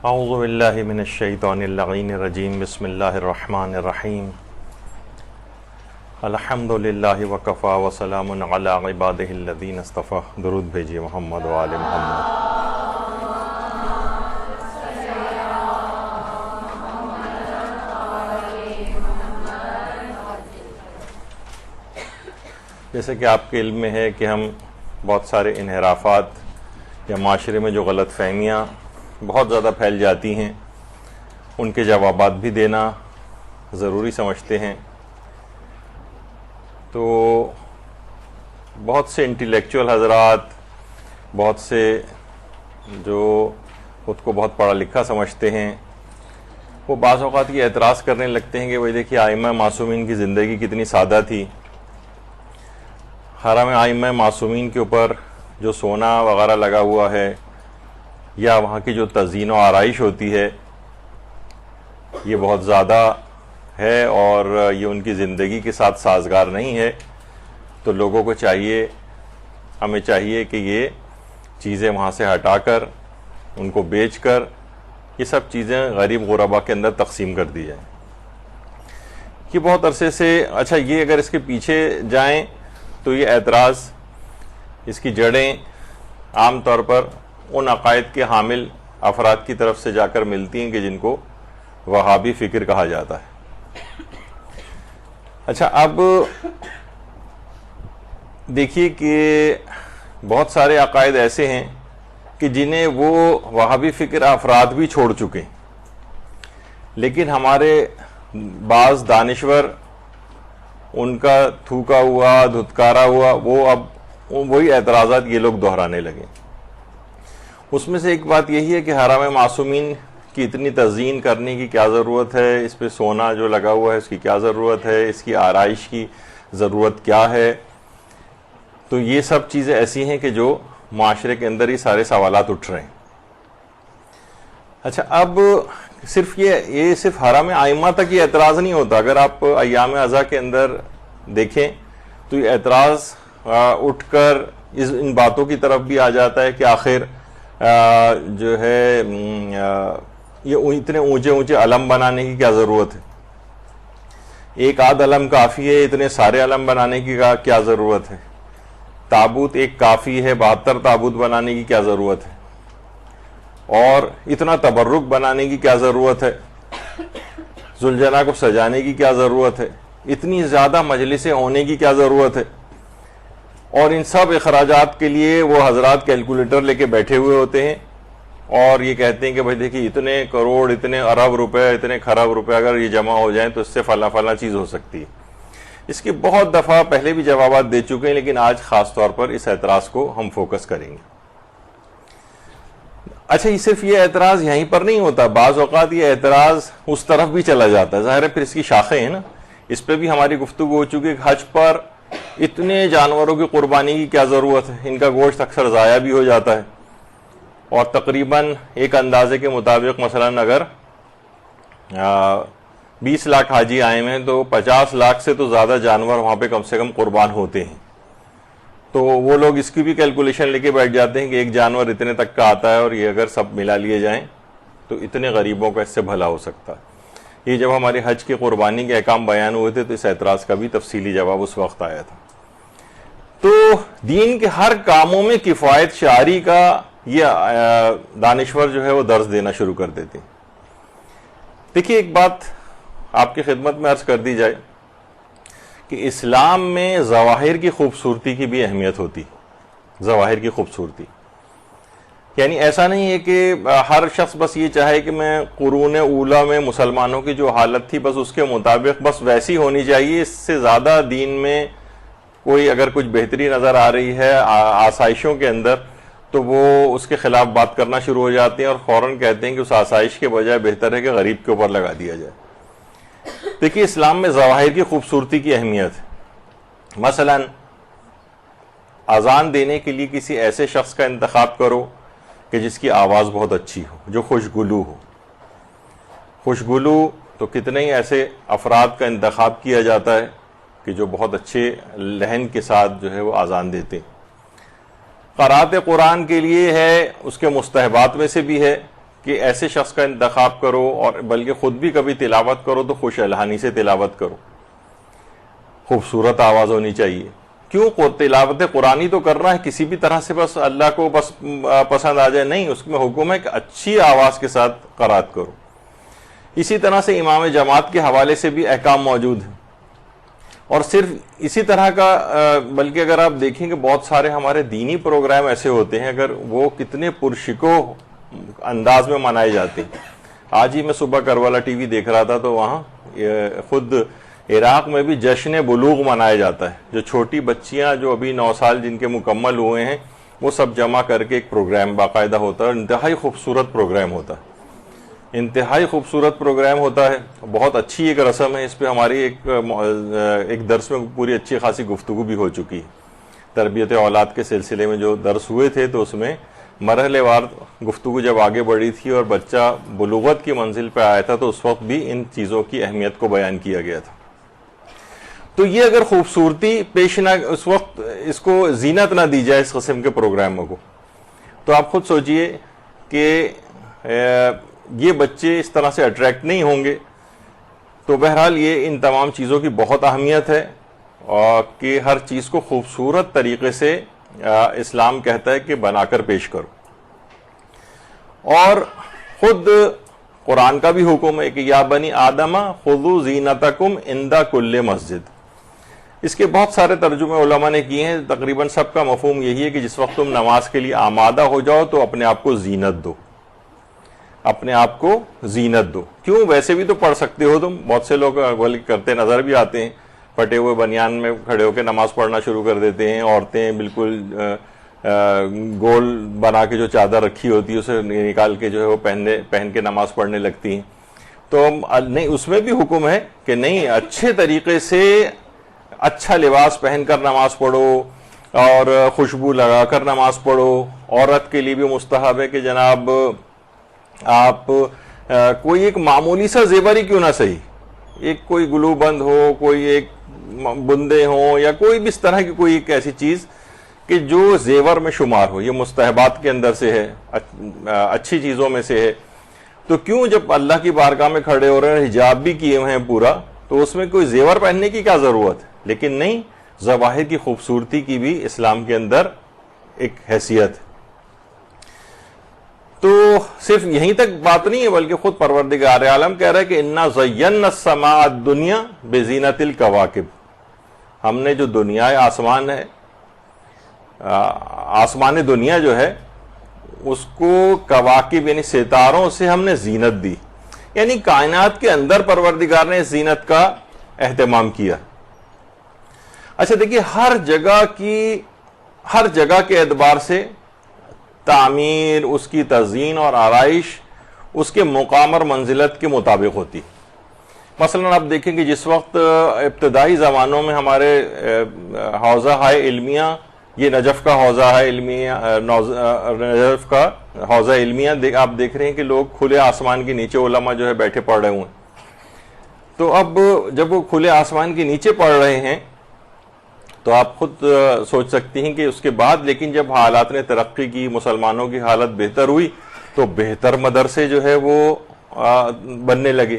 اعوذ باللہ من الشیطان اللعین الرجیم بسم اللہ الرحمن الرحیم الحمد للہ وکفا وسلام علی عبادہ الذین اصطفیٰ. درود بھیجیے محمد و آل محمد. جیسے کہ آپ کے علم میں ہے کہ ہم بہت سارے انحرافات یا معاشرے میں جو غلط فہمیاں بہت زیادہ پھیل جاتی ہیں ان کے جوابات بھی دینا ضروری سمجھتے ہیں. تو بہت سے انٹلیکچوئل حضرات، بہت سے جو خود کو بہت پڑھا لکھا سمجھتے ہیں، وہ بعض اوقات یہ اعتراض کرنے لگتے ہیں کہ بھئی دیکھیے ائمہ معصومین کی زندگی کتنی سادہ تھی. حرم ائمہ معصومین کے اوپر جو سونا وغیرہ لگا ہوا ہے یا وہاں کی جو تزئین و آرائش ہوتی ہے یہ بہت زیادہ ہے اور یہ ان کی زندگی کے ساتھ سازگار نہیں ہے. تو لوگوں کو چاہیے، ہمیں چاہیے کہ یہ چیزیں وہاں سے ہٹا کر ان کو بیچ کر یہ سب چیزیں غریب غربا کے اندر تقسیم کر دی جائیں. یہ بہت عرصے سے اچھا یہ اگر اس کے پیچھے جائیں تو یہ اعتراض، اس کی جڑیں عام طور پر ان عقائد کے حامل افراد کی طرف سے جا کر ملتی ہیں کہ جن کو وہابی فکر کہا جاتا ہے. اچھا اب دیکھیے کہ بہت سارے عقائد ایسے ہیں کہ جنہیں وہ وہابی فکر افراد بھی چھوڑ چکے، لیکن ہمارے بعض دانشور ان کا تھوکا ہوا دھتکارا ہوا وہ اب وہی اعتراضات یہ لوگ دہرانے لگے. اس میں سے ایک بات یہی ہے کہ حرم معصومین کی اتنی تزئین کرنے کی کیا ضرورت ہے، اس پہ سونا جو لگا ہوا ہے اس کی کیا ضرورت ہے، اس کی آرائش کی ضرورت کیا ہے. تو یہ سب چیزیں ایسی ہیں کہ جو معاشرے کے اندر ہی سارے سوالات اٹھ رہے ہیں. اچھا اب صرف یہ صرف حرم ائمہ تک یہ اعتراض نہیں ہوتا. اگر آپ ایام اضحیٰ کے اندر دیکھیں تو یہ اعتراض اٹھ کر ان باتوں کی طرف بھی آ جاتا ہے کہ آخر جو ہے یہ اتنے اونچے اونچے علم بنانے کی کیا ضرورت ہے، ایک آدھ علم کافی ہے، اتنے سارے علم بنانے کی کیا ضرورت ہے، تابوت ایک کافی ہے، 72 تابوت بنانے کی کیا ضرورت ہے، اور اتنا تبرک بنانے کی کیا ضرورت ہے، زلجنا کو سجانے کی کیا ضرورت ہے، اتنی زیادہ مجلسیں ہونے کی کیا ضرورت ہے. اور ان سب اخراجات کے لیے وہ حضرات کیلکولیٹر لے کے بیٹھے ہوئے ہوتے ہیں اور یہ کہتے ہیں کہ بھائی دیکھیے اتنے کروڑ، اتنے ارب روپے، اتنے خراب روپے اگر یہ جمع ہو جائیں تو اس سے فلاں فلاں چیز ہو سکتی ہے. اس کی بہت دفعہ پہلے بھی جوابات دے چکے ہیں، لیکن آج خاص طور پر اس اعتراض کو ہم فوکس کریں گے. اچھا یہ صرف یہ اعتراض یہیں پر نہیں ہوتا، بعض اوقات یہ اعتراض اس طرف بھی چلا جاتا ہے. ظاہر ہے پھر اس کی شاخیں ہیں نا، اس پہ بھی ہماری گفتگو ہو چکی ہے. حج پر اتنے جانوروں کی قربانی کی کیا ضرورت ہے، ان کا گوشت اکثر ضائع بھی ہو جاتا ہے، اور تقریباً ایک اندازے کے مطابق مثلا اگر 20 لاکھ حاجی آئے ہیں تو 50 لاکھ سے تو زیادہ جانور وہاں پہ کم سے کم قربان ہوتے ہیں. تو وہ لوگ اس کی بھی کیلکولیشن لے کے بیٹھ جاتے ہیں کہ ایک جانور اتنے تک کا آتا ہے اور یہ اگر سب ملا لیے جائیں تو اتنے غریبوں کا اس سے بھلا ہو سکتا ہے. یہ جب ہمارے حج کی قربانی کے احکام بیان ہوئے تھے تو اس اعتراض کا بھی تفصیلی جواب اس وقت آیا تھا. تو دین کے ہر کاموں میں کفایت شعاری کا یہ دانشور جو ہے وہ درس دینا شروع کر دیتے. دیکھیے ایک بات آپ کی خدمت میں عرض کر دی جائے کہ اسلام میں ظواہر کی خوبصورتی کی بھی اہمیت ہوتی. ظواہر کی خوبصورتی یعنی ایسا نہیں ہے کہ ہر شخص بس یہ چاہے کہ میں قرون اولیٰ میں مسلمانوں کی جو حالت تھی بس اس کے مطابق بس ویسی ہونی چاہیے، اس سے زیادہ دین میں کوئی اگر کچھ بہتری نظر آ رہی ہے آسائشوں کے اندر تو وہ اس کے خلاف بات کرنا شروع ہو جاتے ہیں اور فوراً کہتے ہیں کہ اس آسائش کے بجائے بہتر ہے کہ غریب کے اوپر لگا دیا جائے. دیکھیے اسلام میں ظواہر کی خوبصورتی کی اہمیت ہے. مثلا اذان دینے کے لیے کسی ایسے شخص کا انتخاب کرو کہ جس کی آواز بہت اچھی ہو، جو خوشگلو ہو. خوشگلو تو کتنے ہی ایسے افراد کا انتخاب کیا جاتا ہے کہ جو بہت اچھے لہن کے ساتھ جو ہے وہ اذان دیتے. قرأت قرآن کے لیے ہے، اس کے مستحبات میں سے بھی ہے کہ ایسے شخص کا انتخاب کرو اور بلکہ خود بھی کبھی تلاوت کرو تو خوش الحانی سے تلاوت کرو، خوبصورت آواز ہونی چاہیے. کیوں تلاوت قرآنی تو کرنا ہے کسی بھی طرح سے بس اللہ کو بس پسند آ جائے، نہیں، اس میں حکم ہے کہ اچھی آواز کے ساتھ قرات کرو. اسی طرح سے امام جماعت کے حوالے سے بھی احکام موجود ہیں. اور صرف اسی طرح کا بلکہ اگر آپ دیکھیں کہ بہت سارے ہمارے دینی پروگرام ایسے ہوتے ہیں اگر وہ کتنے پرشکو انداز میں منائے جاتے ہیں. آج ہی میں صبح کربلا ٹی وی دیکھ رہا تھا تو وہاں خود عراق میں بھی جشن بلوغ منایا جاتا ہے. جو چھوٹی بچیاں جو ابھی 9 سال جن کے مکمل ہوئے ہیں وہ سب جمع کر کے ایک پروگرام باقاعدہ ہوتا ہے. انتہائی خوبصورت پروگرام ہوتا ہے، انتہائی خوبصورت پروگرام ہوتا ہے. بہت اچھی ایک رسم ہے. اس پہ ہماری ایک درس میں پوری اچھی خاصی گفتگو بھی ہو چکی ہے. تربیت اولاد کے سلسلے میں جو درس ہوئے تھے تو اس میں مرحلے وار گفتگو جب آگے بڑھی تھی اور بچہ بلوغت کی منزل پہ آیا تھا تو اس وقت بھی ان چیزوں کی اہمیت کو بیان کیا گیا تھا. تو یہ اگر خوبصورتی پیش نہ اس وقت اس کو زینت نہ دی جائے اس قسم کے پروگراموں کو تو آپ خود سوچئے کہ یہ بچے اس طرح سے اٹریکٹ نہیں ہوں گے. تو بہرحال یہ ان تمام چیزوں کی بہت اہمیت ہے اور کہ ہر چیز کو خوبصورت طریقے سے اسلام کہتا ہے کہ بنا کر پیش کرو. اور خود قرآن کا بھی حکم ہے کہ یا بنی آدم خذوا زینتکم عند کل مسجد. اس کے بہت سارے ترجمے علماء نے کیے ہیں. تقریباً سب کا مفہوم یہی ہے کہ جس وقت تم نماز کے لیے آمادہ ہو جاؤ تو اپنے آپ کو زینت دو، اپنے آپ کو زینت دو. کیوں؟ ویسے بھی تو پڑھ سکتے ہو تم. بہت سے لوگ کرتے نظر بھی آتے ہیں، پھٹے ہوئے بنیان میں کھڑے ہو کے نماز پڑھنا شروع کر دیتے ہیں. عورتیں بالکل گول بنا کے جو چادر رکھی ہوتی ہے اسے نکال کے جو ہے وہ پہن کے نماز پڑھنے لگتی ہیں. تو نہیں، اس میں بھی حکم ہے کہ نہیں، اچھے طریقے سے اچھا لباس پہن کر نماز پڑھو اور خوشبو لگا کر نماز پڑھو. عورت کے لیے بھی مستحب ہے کہ جناب آپ کوئی ایک معمولی سا زیور ہی کیوں نہ صحیح، ایک کوئی گلو بند ہو، کوئی ایک بندے ہوں یا کوئی بھی اس طرح کی کوئی ایک ایسی چیز کہ جو زیور میں شمار ہو. یہ مستحبات کے اندر سے ہے، اچھی چیزوں میں سے ہے. تو کیوں جب اللہ کی بارگاہ میں کھڑے ہو رہے ہیں، حجاب بھی کیے ہوئے ہیں پورا، تو اس میں کوئی زیور پہننے کی کیا ضرورت ہے؟ لیکن نہیں، ظواہر کی خوبصورتی کی بھی اسلام کے اندر ایک حیثیت ہے. تو صرف یہیں تک بات نہیں ہے بلکہ خود پروردگار عالم کہہ رہا ہے کہ انا زینا السماء الدنیا بزینت الکواکب. ہم نے جو دنیا آسمان ہے، آسمان دنیا جو ہے اس کو کواکب یعنی ستاروں سے ہم نے زینت دی. یعنی کائنات کے اندر پروردگار نے اس زینت کا اہتمام کیا. اچھا دیکھیے، ہر جگہ کے اعتبار سے تعمیر، اس کی تزئین اور آرائش اس کے مقام اور منزلت کے مطابق ہوتی. مثلا آپ دیکھیں کہ جس وقت ابتدائی زمانوں میں ہمارے حوزہ ہائے علمیہ، یہ نجف کا حوزہ ہے علمیہ، نجف کا حوزہ علمیہ آپ دیکھ رہے ہیں کہ لوگ کھلے آسمان کے نیچے علماء جو ہے بیٹھے پڑھ رہے ہوئے. تو اب جب وہ کھلے آسمان کے نیچے پڑھ رہے ہیں تو آپ خود سوچ سکتی ہیں کہ اس کے بعد لیکن جب حالات نے ترقی کی، مسلمانوں کی حالت بہتر ہوئی تو بہتر مدرسے جو ہے وہ بننے لگے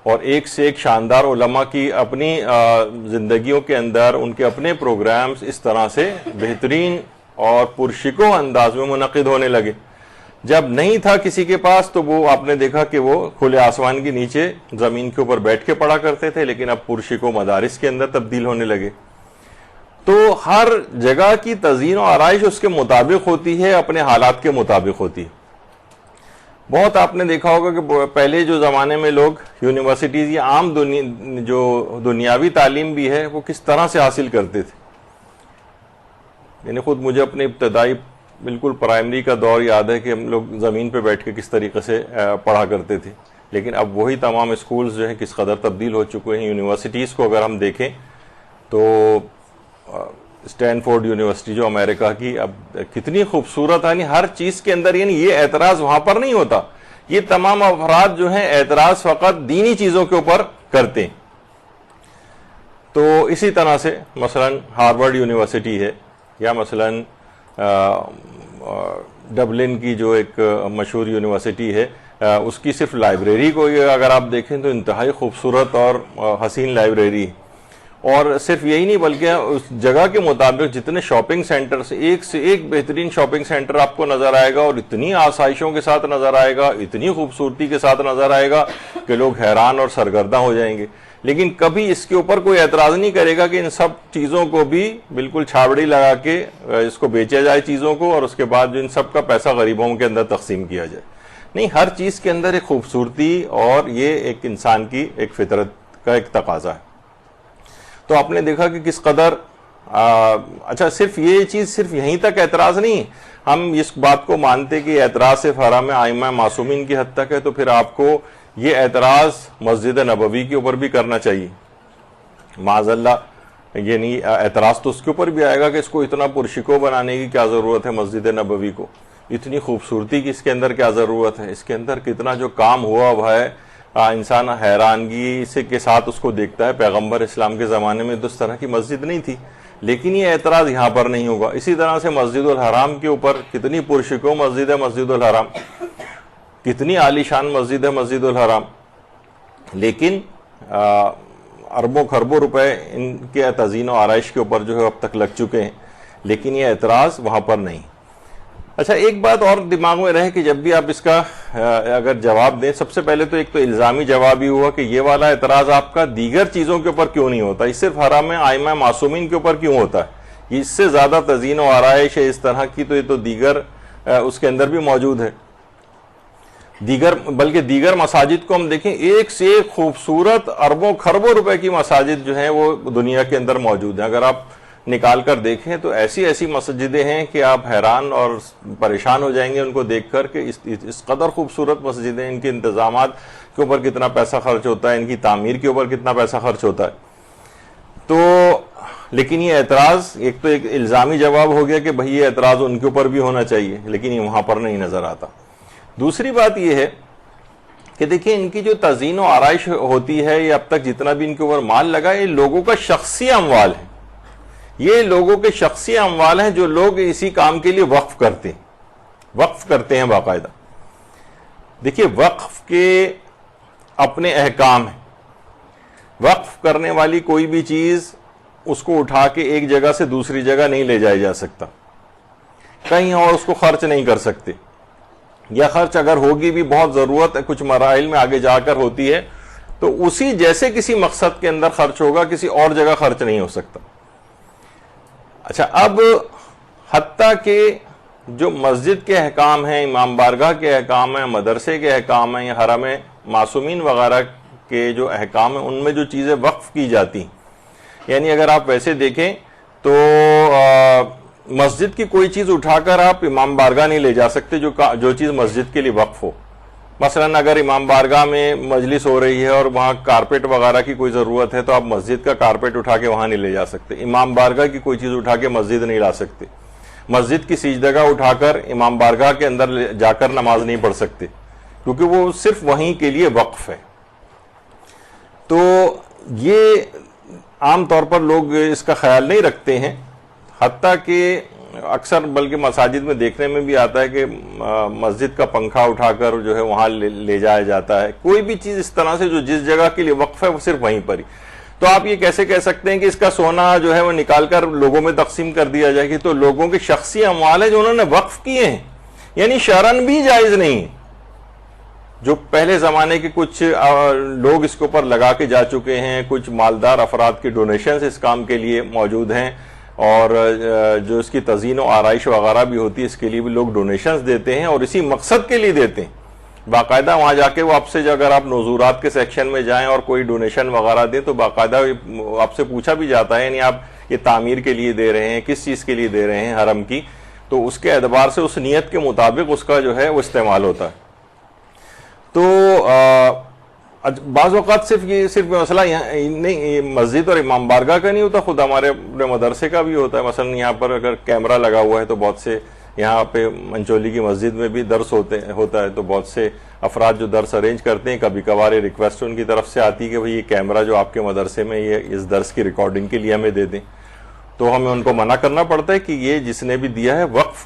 اور ایک سے ایک شاندار علماء کی اپنی زندگیوں کے اندر ان کے اپنے پروگرامز اس طرح سے بہترین اور پرشکو انداز میں منعقد ہونے لگے. جب نہیں تھا کسی کے پاس تو وہ آپ نے دیکھا کہ وہ کھلے آسمان کے نیچے زمین کے اوپر بیٹھ کے پڑھا کرتے تھے، لیکن اب پرشکو مدارس کے اندر تبدیل ہونے لگے. تو ہر جگہ کی تزئین و آرائش اس کے مطابق ہوتی ہے، اپنے حالات کے مطابق ہوتی ہے. بہت آپ نے دیکھا ہوگا کہ پہلے جو زمانے میں لوگ یونیورسٹیز یا عام جو دنیاوی تعلیم بھی ہے وہ کس طرح سے حاصل کرتے تھے. یعنی خود مجھے اپنے ابتدائی بالکل پرائمری کا دور یاد ہے کہ ہم لوگ زمین پہ بیٹھ کے کس طریقے سے پڑھا کرتے تھے. لیکن اب وہی تمام اسکولز جو ہیں کس قدر تبدیل ہو چکے ہیں. یونیورسٹیز کو اگر ہم دیکھیں تو اسٹینفورڈ یونیورسٹی جو امریکہ کی اب کتنی خوبصورت ہے. یعنی ہر چیز کے اندر، یعنی یہ اعتراض وہاں پر نہیں ہوتا. یہ تمام افراد جو ہیں اعتراض فقط دینی چیزوں کے اوپر کرتے ہیں. تو اسی طرح سے مثلا ہارورڈ یونیورسٹی ہے یا مثلا ڈبلن کی جو ایک مشہور یونیورسٹی ہے اس کی صرف لائبریری کو اگر آپ دیکھیں تو انتہائی خوبصورت اور حسین لائبریری، اور صرف یہی نہیں بلکہ اس جگہ کے مطابق جتنے شاپنگ سینٹر سے ایک بہترین شاپنگ سینٹر آپ کو نظر آئے گا، اور اتنی آسائشوں کے ساتھ نظر آئے گا، اتنی خوبصورتی کے ساتھ نظر آئے گا کہ لوگ حیران اور سرگرداں ہو جائیں گے. لیکن کبھی اس کے اوپر کوئی اعتراض نہیں کرے گا کہ ان سب چیزوں کو بھی بالکل چھابڑی لگا کے اس کو بیچا جائے چیزوں کو، اور اس کے بعد جو ان سب کا پیسہ غریبوں کے اندر تقسیم کیا جائے. نہیں، ہر چیز کے اندر ایک خوبصورتی، اور یہ ایک انسان کی ایک فطرت کا ایک تقاضا ہے. تو آپ نے دیکھا کہ کس قدر اچھا صرف یہ چیز صرف یہیں تک اعتراض نہیں، ہم اس بات کو مانتے کہ اعتراض صرف حرم ائمہ معصومین کی حد تک ہے، تو پھر آپ کو یہ اعتراض مسجد نبوی کے اوپر بھی کرنا چاہیے. معاذ اللہ، یہ نہیں، اعتراض تو اس کے اوپر بھی آئے گا کہ اس کو اتنا پرشکو بنانے کی کیا ضرورت ہے، مسجد نبوی کو اتنی خوبصورتی کی اس کے اندر کیا ضرورت ہے، اس کے اندر کتنا جو کام ہوا ہوا ہے، انسان حیرانگی سے کے ساتھ اس کو دیکھتا ہے. پیغمبر اسلام کے زمانے میں تو اس طرح کی مسجد نہیں تھی، لیکن یہ اعتراض یہاں پر نہیں ہوگا. اسی طرح سے مسجد الحرام کے اوپر کتنی پرشکو مسجد ہے مسجد الحرام، کتنی عالی شان مسجد ہے مسجد الحرام، لیکن اربوں خربوں روپے ان کے تزئین و آرائش کے اوپر جو ہے اب تک لگ چکے ہیں، لیکن یہ اعتراض وہاں پر نہیں. اچھا، ایک بات اور دماغ میں رہے کہ جب بھی آپ اس کا اگر جواب دیں، سب سے پہلے تو ایک تو الزامی جواب ہی ہوا کہ یہ والا اعتراض آپ کا دیگر چیزوں کے اوپر کیوں نہیں ہوتا، اس صرف حرم ائمہ معصومین کے اوپر کیوں ہوتا ہے، اس سے زیادہ تزئین و آرائش ہے اس طرح کی تو یہ تو دیگر اس کے اندر بھی موجود ہے. بلکہ دیگر مساجد کو ہم دیکھیں، ایک سے ایک خوبصورت اربوں خربوں روپے کی مساجد جو ہیں وہ دنیا کے اندر موجود ہیں. اگر آپ نکال کر دیکھیں تو ایسی ایسی مسجدیں ہیں کہ آپ حیران اور پریشان ہو جائیں گے ان کو دیکھ کر کہ اس قدر خوبصورت مسجدیں، ان کے انتظامات کے اوپر کتنا پیسہ خرچ ہوتا ہے، ان کی تعمیر کے اوپر کتنا پیسہ خرچ ہوتا ہے. تو لیکن یہ اعتراض ایک تو ایک الزامی جواب ہو گیا کہ بھئی یہ اعتراض ان کے اوپر بھی ہونا چاہیے، لیکن یہ وہاں پر نہیں نظر آتا. دوسری بات یہ ہے کہ دیکھیں ان کی جو تزئین و آرائش ہوتی ہے، یہ اب تک جتنا بھی ان کے اوپر مال لگا، یہ لوگوں کا شخصی اموال ہے، یہ لوگوں کے شخصی اموال ہیں جو لوگ اسی کام کے لیے وقف کرتے ہیں باقاعدہ. دیکھیے، وقف کے اپنے احکام ہیں. وقف کرنے والی کوئی بھی چیز اس کو اٹھا کے ایک جگہ سے دوسری جگہ نہیں لے جایا جا سکتا، کہیں اور اس کو خرچ نہیں کر سکتے، یا خرچ اگر ہوگی بھی بہت ضرورت ہے کچھ مراحل میں آگے جا کر ہوتی ہے تو اسی جیسے کسی مقصد کے اندر خرچ ہوگا، کسی اور جگہ خرچ نہیں ہو سکتا. اچھا، اب حتیٰ کہ جو مسجد کے احکام ہیں، امام بارگاہ کے احکام ہیں، مدرسے کے احکام ہیں، حرم معصومین وغیرہ کے جو احکام ہیں، ان میں جو چیزیں وقف کی جاتی ہیں، یعنی اگر آپ ویسے دیکھیں تو مسجد کی کوئی چیز اٹھا کر آپ امام بارگاہ نہیں لے جا سکتے جو چیز مسجد کے لیے وقف ہو. مثلا اگر امام بارگاہ میں مجلس ہو رہی ہے اور وہاں کارپیٹ وغیرہ کی کوئی ضرورت ہے تو آپ مسجد کا کارپیٹ اٹھا کے وہاں نہیں لے جا سکتے. امام بارگاہ کی کوئی چیز اٹھا کے مسجد نہیں لا سکتے. مسجد کی سجدگاہ اٹھا کر امام بارگاہ کے اندر جا کر نماز نہیں پڑھ سکتے، کیونکہ وہ صرف وہیں کے لیے وقف ہے. تو یہ عام طور پر لوگ اس کا خیال نہیں رکھتے ہیں، حتیٰ کہ اکثر بلکہ مساجد میں دیکھنے میں بھی آتا ہے کہ مسجد کا پنکھا اٹھا کر جو ہے وہاں لے جایا جاتا ہے. کوئی بھی چیز اس طرح سے جو جس جگہ کے لیے وقف ہے وہ صرف وہیں پر ہی. تو آپ یہ کیسے کہہ سکتے ہیں کہ اس کا سونا جو ہے وہ نکال کر لوگوں میں تقسیم کر دیا جائے گی؟ تو لوگوں کے شخصی اموال ہے جو انہوں نے وقف کیے ہیں، یعنی شرعاً بھی جائز نہیں. جو پہلے زمانے کے کچھ لوگ اس کے اوپر لگا کے جا چکے ہیں، کچھ مالدار افراد کی ڈونیشنز اس کام کے لیے موجود ہیں، اور جو اس کی تزئین و آرائش وغیرہ بھی ہوتی ہے اس کے لیے بھی لوگ ڈونیشنز دیتے ہیں اور اسی مقصد کے لیے دیتے ہیں. باقاعدہ وہاں جا کے وہ آپ سے اگر آپ نوزورات کے سیکشن میں جائیں اور کوئی ڈونیشن وغیرہ دیں تو باقاعدہ آپ سے پوچھا بھی جاتا ہے یعنی آپ یہ تعمیر کے لیے دے رہے ہیں، کس چیز کے لیے دے رہے ہیں حرم کی، تو اس کے اعتبار سے اس نیت کے مطابق اس کا جو ہے وہ استعمال ہوتا ہے. تو بعض اوقات صرف مسئلہ نہیں مسجد اور امام بارگاہ کا نہیں ہوتا، خود ہمارے اپنے مدرسے کا بھی ہوتا ہے. مثلا یہاں پر اگر کیمرہ لگا ہوا ہے تو بہت سے یہاں پہ منچولی کی مسجد میں بھی درس ہوتا ہے، تو بہت سے افراد جو درس ارینج کرتے ہیں کبھی کبھار ریکویسٹ ان کی طرف سے آتی ہے کہ بھئی یہ کیمرہ جو آپ کے مدرسے میں یہ اس درس کی ریکارڈنگ کے لیے ہمیں دے دیں. تو ہمیں ان کو منع کرنا پڑتا ہے کہ یہ جس نے بھی دیا ہے وقف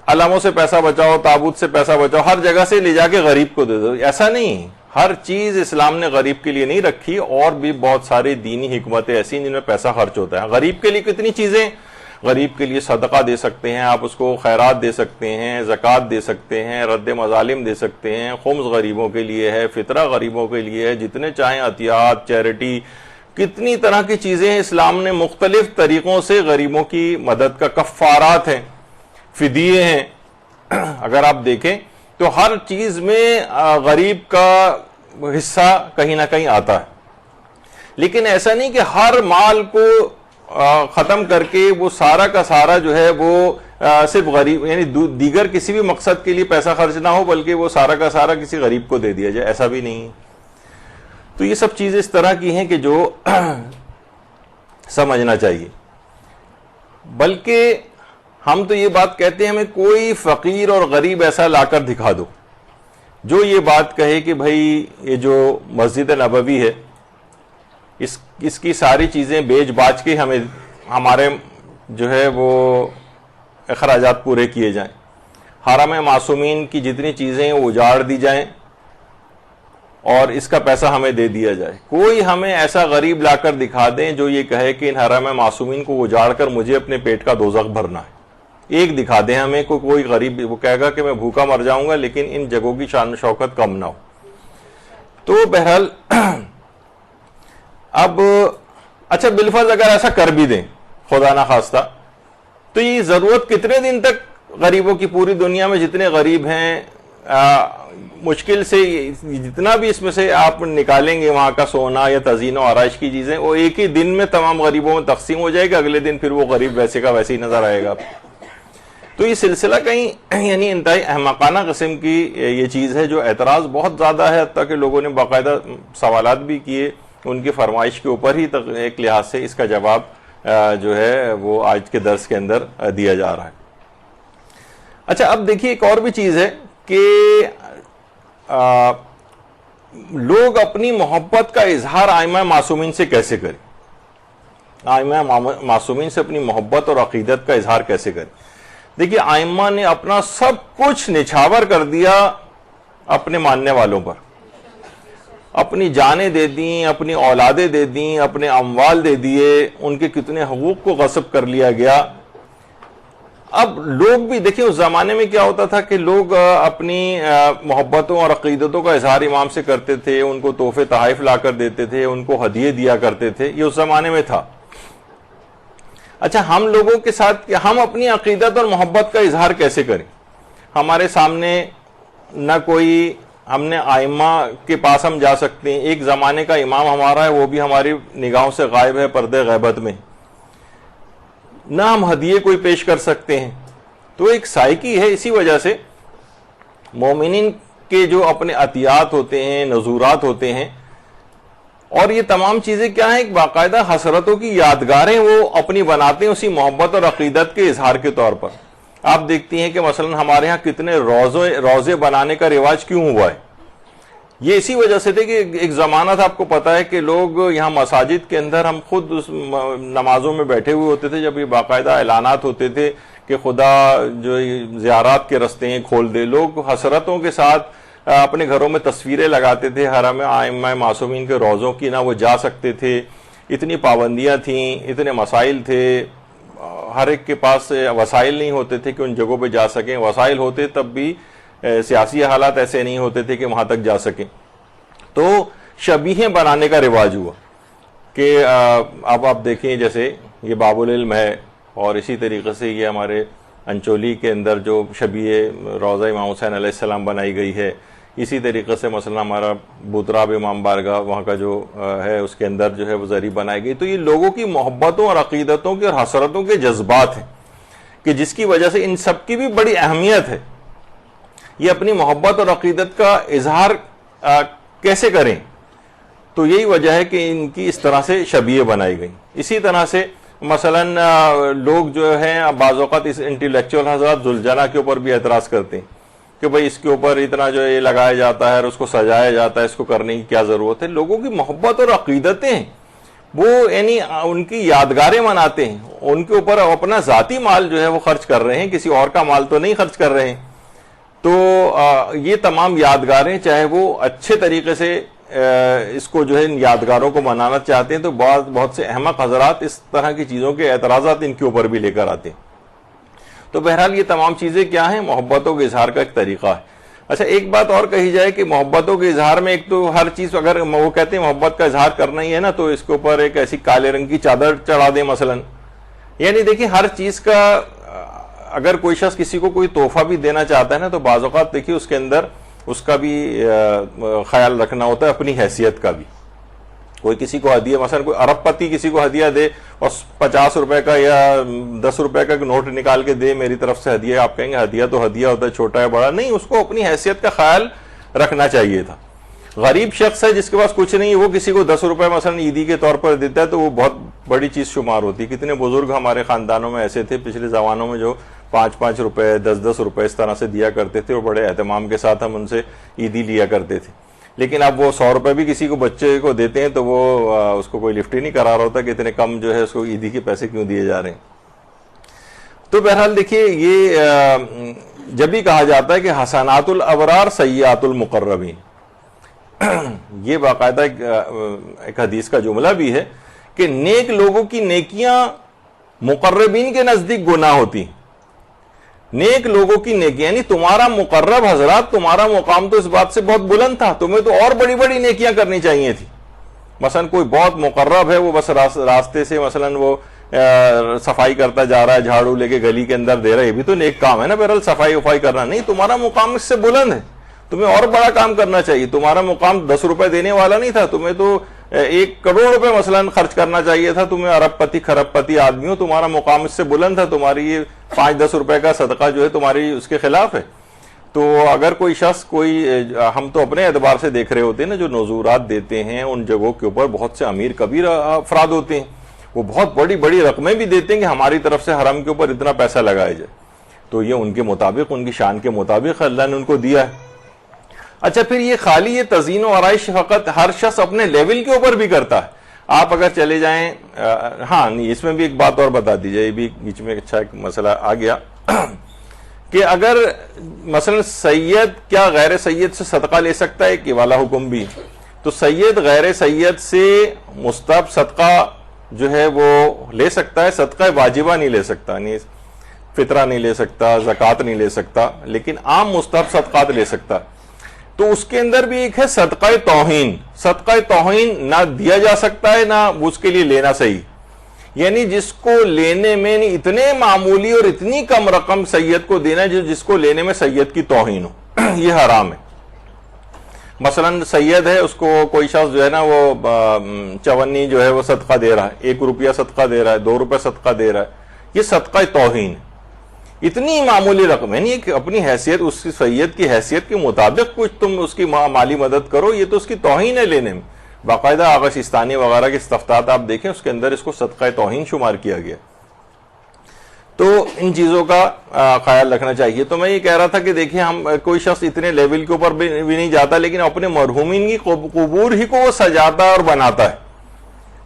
علموں سے پیسہ بچاؤ، تابوت سے پیسہ بچاؤ، ہر جگہ سے لے جا کے غریب کو دے دو، ایسا نہیں. ہر چیز اسلام نے غریب کے لیے نہیں رکھی، اور بھی بہت ساری دینی حکمتیں ایسی ہیں جن میں پیسہ خرچ ہوتا ہے. غریب کے لیے کتنی چیزیں، غریب کے لیے صدقہ دے سکتے ہیں آپ، اس کو خیرات دے سکتے ہیں، زکوٰۃ دے سکتے ہیں، رد مظالم دے سکتے ہیں، خمس غریبوں کے لیے ہے، فطرہ غریبوں کے لیے ہے، جتنے چاہیں عطیات، چیریٹی، کتنی طرح کی چیزیں اسلام نے مختلف طریقوں سے غریبوں کی مدد کا، کفارات ہیں، فدیے ہیں. اگر آپ دیکھیں تو ہر چیز میں غریب کا حصہ کہیں نہ کہیں آتا ہے. لیکن ایسا نہیں کہ ہر مال کو ختم کر کے وہ سارا کا سارا جو ہے وہ صرف غریب، یعنی دیگر کسی بھی مقصد کے لیے پیسہ خرچ نہ ہو، بلکہ وہ سارا کا سارا کسی غریب کو دے دیا جائے، ایسا بھی نہیں. تو یہ سب چیزیں اس طرح کی ہیں کہ جو سمجھنا چاہیے. بلکہ ہم تو یہ بات کہتے ہیں، ہمیں کوئی فقیر اور غریب ایسا لا کر دکھا دو جو یہ بات کہے کہ بھائی یہ جو مسجد نبوی ہے اس کی ساری چیزیں بیچ باچ کے ہمارے جو ہے وہ اخراجات پورے کیے جائیں، حرم معصومین کی جتنی چیزیں ہیں وہ اجاڑ دی جائیں اور اس کا پیسہ ہمیں دے دیا جائے. کوئی ہمیں ایسا غریب لا کر دکھا دیں جو یہ کہے کہ ان حرم معصومین کو اجاڑ کر مجھے اپنے پیٹ کا دوزخ بھرنا ہے. ایک دکھا دیں ہمیں کوئی غریب، وہ کہے گا کہ میں بھوکا مر جاؤں گا لیکن ان جگہوں کی شان و شوکت کم نہ ہو. تو بہرحال اب اچھا بالفرض اگر ایسا کر بھی دیں خدا نہ خواستہ، تو یہ ضرورت کتنے دن تک غریبوں کی، پوری دنیا میں جتنے غریب ہیں مشکل سے جتنا بھی اس میں سے آپ نکالیں گے وہاں کا سونا یا تزئین و آرائش کی چیزیں، وہ ایک ہی دن میں تمام غریبوں میں تقسیم ہو جائے گا، اگلے دن پھر وہ غریب ویسے کا ویسے ہی نظر آئے گا. تو یہ سلسلہ کہیں یعنی انتہائی احمقانہ قسم کی یہ چیز ہے، جو اعتراض بہت زیادہ ہے، حتیٰ کہ لوگوں نے باقاعدہ سوالات بھی کیے ان کی فرمائش کے اوپر ہی ایک لحاظ سے اس کا جواب جو ہے وہ آج کے درس کے اندر دیا جا رہا ہے. اچھا اب دیکھیے ایک اور بھی چیز ہے کہ لوگ اپنی محبت کا اظہار ائمہ معصومین سے کیسے کریں، ائمہ معصومین سے اپنی محبت اور عقیدت کا اظہار کیسے کریں. دیکھیے ائمہ نے اپنا سب کچھ نچھاور کر دیا اپنے ماننے والوں پر، اپنی جانیں دے دیں، اپنی اولادیں دے دیں، اپنے اموال دے دیے، ان کے کتنے حقوق کو غصب کر لیا گیا. اب لوگ بھی دیکھیں اس زمانے میں کیا ہوتا تھا کہ لوگ اپنی محبتوں اور عقیدتوں کا اظہار امام سے کرتے تھے، ان کو تحفے تحائف لا کر دیتے تھے، ان کو ہدیے دیا کرتے تھے، یہ اس زمانے میں تھا. اچھا ہم لوگوں کے ساتھ کہ ہم اپنی عقیدت اور محبت کا اظہار کیسے کریں؟ ہمارے سامنے نہ کوئی، ہم نے ائمہ کے پاس ہم جا سکتے ہیں، ایک زمانے کا امام ہمارا ہے وہ بھی ہماری نگاہوں سے غائب ہے پردے غیبت میں، نہ ہم ہدیے کوئی پیش کر سکتے ہیں. تو ایک سائیکی ہے. اسی وجہ سے مومنین کے جو اپنے عطیات ہوتے ہیں، نذورات ہوتے ہیں، اور یہ تمام چیزیں کیا ہیں، ایک باقاعدہ حسرتوں کی یادگاریں وہ اپنی بناتے ہیں اسی محبت اور عقیدت کے اظہار کے طور پر. آپ دیکھتی ہیں کہ مثلا ہمارے ہاں کتنے روزے بنانے کا رواج کیوں ہوا ہے. یہ اسی وجہ سے تھے کہ ایک زمانہ تھا، آپ کو پتا ہے کہ لوگ یہاں مساجد کے اندر ہم خود اس نمازوں میں بیٹھے ہوئے ہوتے تھے، جب یہ باقاعدہ اعلانات ہوتے تھے کہ خدا جو زیارات کے رستے ہیں کھول دے، لوگ حسرتوں کے ساتھ اپنے گھروں میں تصویریں لگاتے تھے حرم ائمہ معصومین کے روزوں کی، نہ وہ جا سکتے تھے، اتنی پابندیاں تھیں، اتنے مسائل تھے، ہر ایک کے پاس وسائل نہیں ہوتے تھے کہ ان جگہوں پہ جا سکیں، وسائل ہوتے تب بھی سیاسی حالات ایسے نہیں ہوتے تھے کہ وہاں تک جا سکیں. تو شبیہیں بنانے کا رواج ہوا کہ اب آپ دیکھیں جیسے یہ باب العلم ہے، اور اسی طریقے سے یہ ہمارے انچولی کے اندر جو شبیہ روضہ امام حسین علیہ السلام بنائی گئی ہے، اسی طریقے سے مثلا ہمارا بوتراب امام بارگاہ وہاں کا جو ہے اس کے اندر جو ہے وہ زری بنائی گئی. تو یہ لوگوں کی محبتوں اور عقیدتوں کے اور حسرتوں کے جذبات ہیں کہ جس کی وجہ سے ان سب کی بھی بڑی اہمیت ہے. یہ اپنی محبت اور عقیدت کا اظہار کیسے کریں؟ تو یہی وجہ ہے کہ ان کی اس طرح سے شبیہ بنائی گئی. اسی طرح سے مثلا لوگ جو ہیں بعض اوقات اس انٹلیکچوئل حضرات ذوالجناح کے اوپر بھی اعتراض کرتے ہیں کہ بھئی اس کے اوپر اتنا جو یہ لگایا جاتا ہے اور اس کو سجایا جاتا ہے، اس کو کرنے کی کیا ضرورت ہے؟ لوگوں کی محبت اور عقیدتیں وہ یعنی ان کی یادگاریں مناتے ہیں, ان کے اوپر اپنا ذاتی مال جو ہے وہ خرچ کر رہے ہیں, کسی اور کا مال تو نہیں خرچ کر رہے ہیں. تو یہ تمام یادگاریں, چاہے وہ اچھے طریقے سے اس کو جو ہے ان یادگاروں کو منانا چاہتے ہیں, تو بہت سے احمق حضرات اس طرح کی چیزوں کے اعتراضات ان کے اوپر بھی لے کر آتے ہیں. تو بہرحال یہ تمام چیزیں کیا ہیں, محبتوں کے اظہار کا ایک طریقہ ہے. اچھا, ایک بات اور کہی جائے کہ محبتوں کے اظہار میں ایک تو ہر چیز, اگر وہ کہتے ہیں محبت کا اظہار کرنا ہی ہے نا, تو اس کے اوپر ایک ایسی کالے رنگ کی چادر چڑھا دیں مثلا. یعنی دیکھیں, ہر چیز کا اگر کوئی شخص کسی کو کوئی تحفہ بھی دینا چاہتا ہے نا, تو بعض اوقات دیکھیے اس کے اندر اس کا بھی خیال رکھنا ہوتا ہے, اپنی حیثیت کا بھی. کوئی کسی کو ہدیہ, مثلا کوئی ارب پتی کسی کو ہدیہ دے اور 50 روپے کا یا 10 روپے کا نوٹ نکال کے دے, میری طرف سے ہدیہ, آپ کہیں گے ہدیہ تو ہدیہ ہوتا ہے, چھوٹا ہے بڑا نہیں, اس کو اپنی حیثیت کا خیال رکھنا چاہیے تھا. غریب شخص ہے جس کے پاس کچھ نہیں, وہ کسی کو 10 روپے مثلا عیدی کے طور پر دیتا ہے, تو وہ بہت بڑی چیز شمار ہوتی ہے. کتنے بزرگ ہمارے خاندانوں میں ایسے تھے پچھلے زمانوں میں جو 5-5 روپے 10-10 روپے اس طرح سے دیا کرتے تھے, اور بڑے اہتمام کے ساتھ ہم ان سے عیدی لیا کرتے تھے. لیکن اب وہ 100 روپے بھی کسی کو بچے کو دیتے ہیں تو وہ اس کو کوئی لفٹ ہی نہیں کرا رہا ہوتا کہ اتنے کم جو ہے اس کو عیدی کے پیسے کیوں دیے جا رہے ہیں. تو بہرحال دیکھیے, یہ جب بھی کہا جاتا ہے کہ حسنات الابرار سیئات المقربین, یہ باقاعدہ ایک حدیث کا جملہ بھی ہے کہ نیک لوگوں کی نیکیاں مقربین کے نزدیک گناہ ہوتی. نیک لوگوں کی نیکیاں, یعنی تمہارا مقرب حضرات, تمہارا مقام تو اس بات سے بہت بلند تھا, تمہیں تو اور بڑی بڑی نیکیاں کرنی چاہیے تھی. مثلا کوئی بہت مقرب ہے, وہ بس راستے سے مثلا وہ صفائی کرتا جا رہا ہے, جھاڑو لے کے گلی کے اندر دے رہا ہے, یہ بھی تو نیک کام ہے نا, بہرحال صفائی وفائی کرنا. نہیں, تمہارا مقام اس سے بلند ہے, تمہیں اور بڑا کام کرنا چاہیے. تمہارا مقام 10 روپے دینے والا نہیں تھا, تمہیں تو 1 کروڑ روپے مثلا خرچ کرنا چاہیے تھا. تمہیں ارب پتی خرب پتی آدمی ہو, تمہارا مقام اس سے بلند تھا, تمہاری یہ 5-10 روپے کا صدقہ جو ہے تمہاری اس کے خلاف ہے. تو اگر کوئی شخص ہم تو اپنے اعتبار سے دیکھ رہے ہوتے ہیں نا, جو نذورات دیتے ہیں ان جگہوں کے اوپر بہت سے امیر کبیر افراد ہوتے ہیں, وہ بہت بڑی بڑی رقمیں بھی دیتے ہیں کہ ہماری طرف سے حرم کے اوپر اتنا پیسہ لگایا جائے. تو یہ ان کے مطابق, ان کی شان کے مطابق اللہ نے ان کو دیا ہے. اچھا, پھر یہ خالی یہ تزئین و آرائش فقط ہر شخص اپنے لیول کے اوپر بھی کرتا ہے. آپ اگر چلے جائیں, ہاں نہیں, اس میں بھی ایک بات اور بتا دیجیے, یہ بھی بیچ میں اچھا ایک مسئلہ آ گیا کہ اگر مثلا سید کیا غیر سید سے صدقہ لے سکتا ہے, کہ والا حکم بھی, تو سید غیر سید سے مستحب صدقہ جو ہے وہ لے سکتا ہے, صدقہ واجبہ نہیں لے سکتا, یعنی فطرہ نہیں لے سکتا, زکوٰۃ نہیں لے سکتا, لیکن عام مستحب صدقات لے سکتا. تو اس کے اندر بھی ایک ہے صدقہ توہین. صدقہ توہین نہ دیا جا سکتا ہے, نہ اس کے لیے لینا صحیح. یعنی جس کو لینے میں اتنے معمولی اور اتنی کم رقم سید کو دینا جس کو لینے میں سید کی توہین ہو, یہ حرام ہے. مثلا سید ہے, اس کو کوئی شخص جو ہے نا وہ چونی جو ہے وہ صدقہ دے رہا ہے, 1 روپیہ صدقہ دے رہا ہے, 2 روپے صدقہ دے رہا ہے, یہ صدقہ توہین ہے. اتنی معمولی رقم ہے, یعنی کہ اپنی حیثیت, اس کی سید کی حیثیت کے مطابق کچھ تم اس کی مالی مدد کرو, یہ تو اس کی توہین ہے لینے میں. باقاعدہ آغا سیستانی وغیرہ کے استفتاءات آپ دیکھیں, اس کے اندر اس کو صدقہ توہین شمار کیا گیا. تو ان چیزوں کا خیال رکھنا چاہیے. تو میں یہ کہہ رہا تھا کہ دیکھیں, ہم کوئی شخص اتنے لیول کے اوپر بھی نہیں جاتا, لیکن اپنے مرحومین کی قبور ہی کو وہ سجاتا اور بناتا ہے.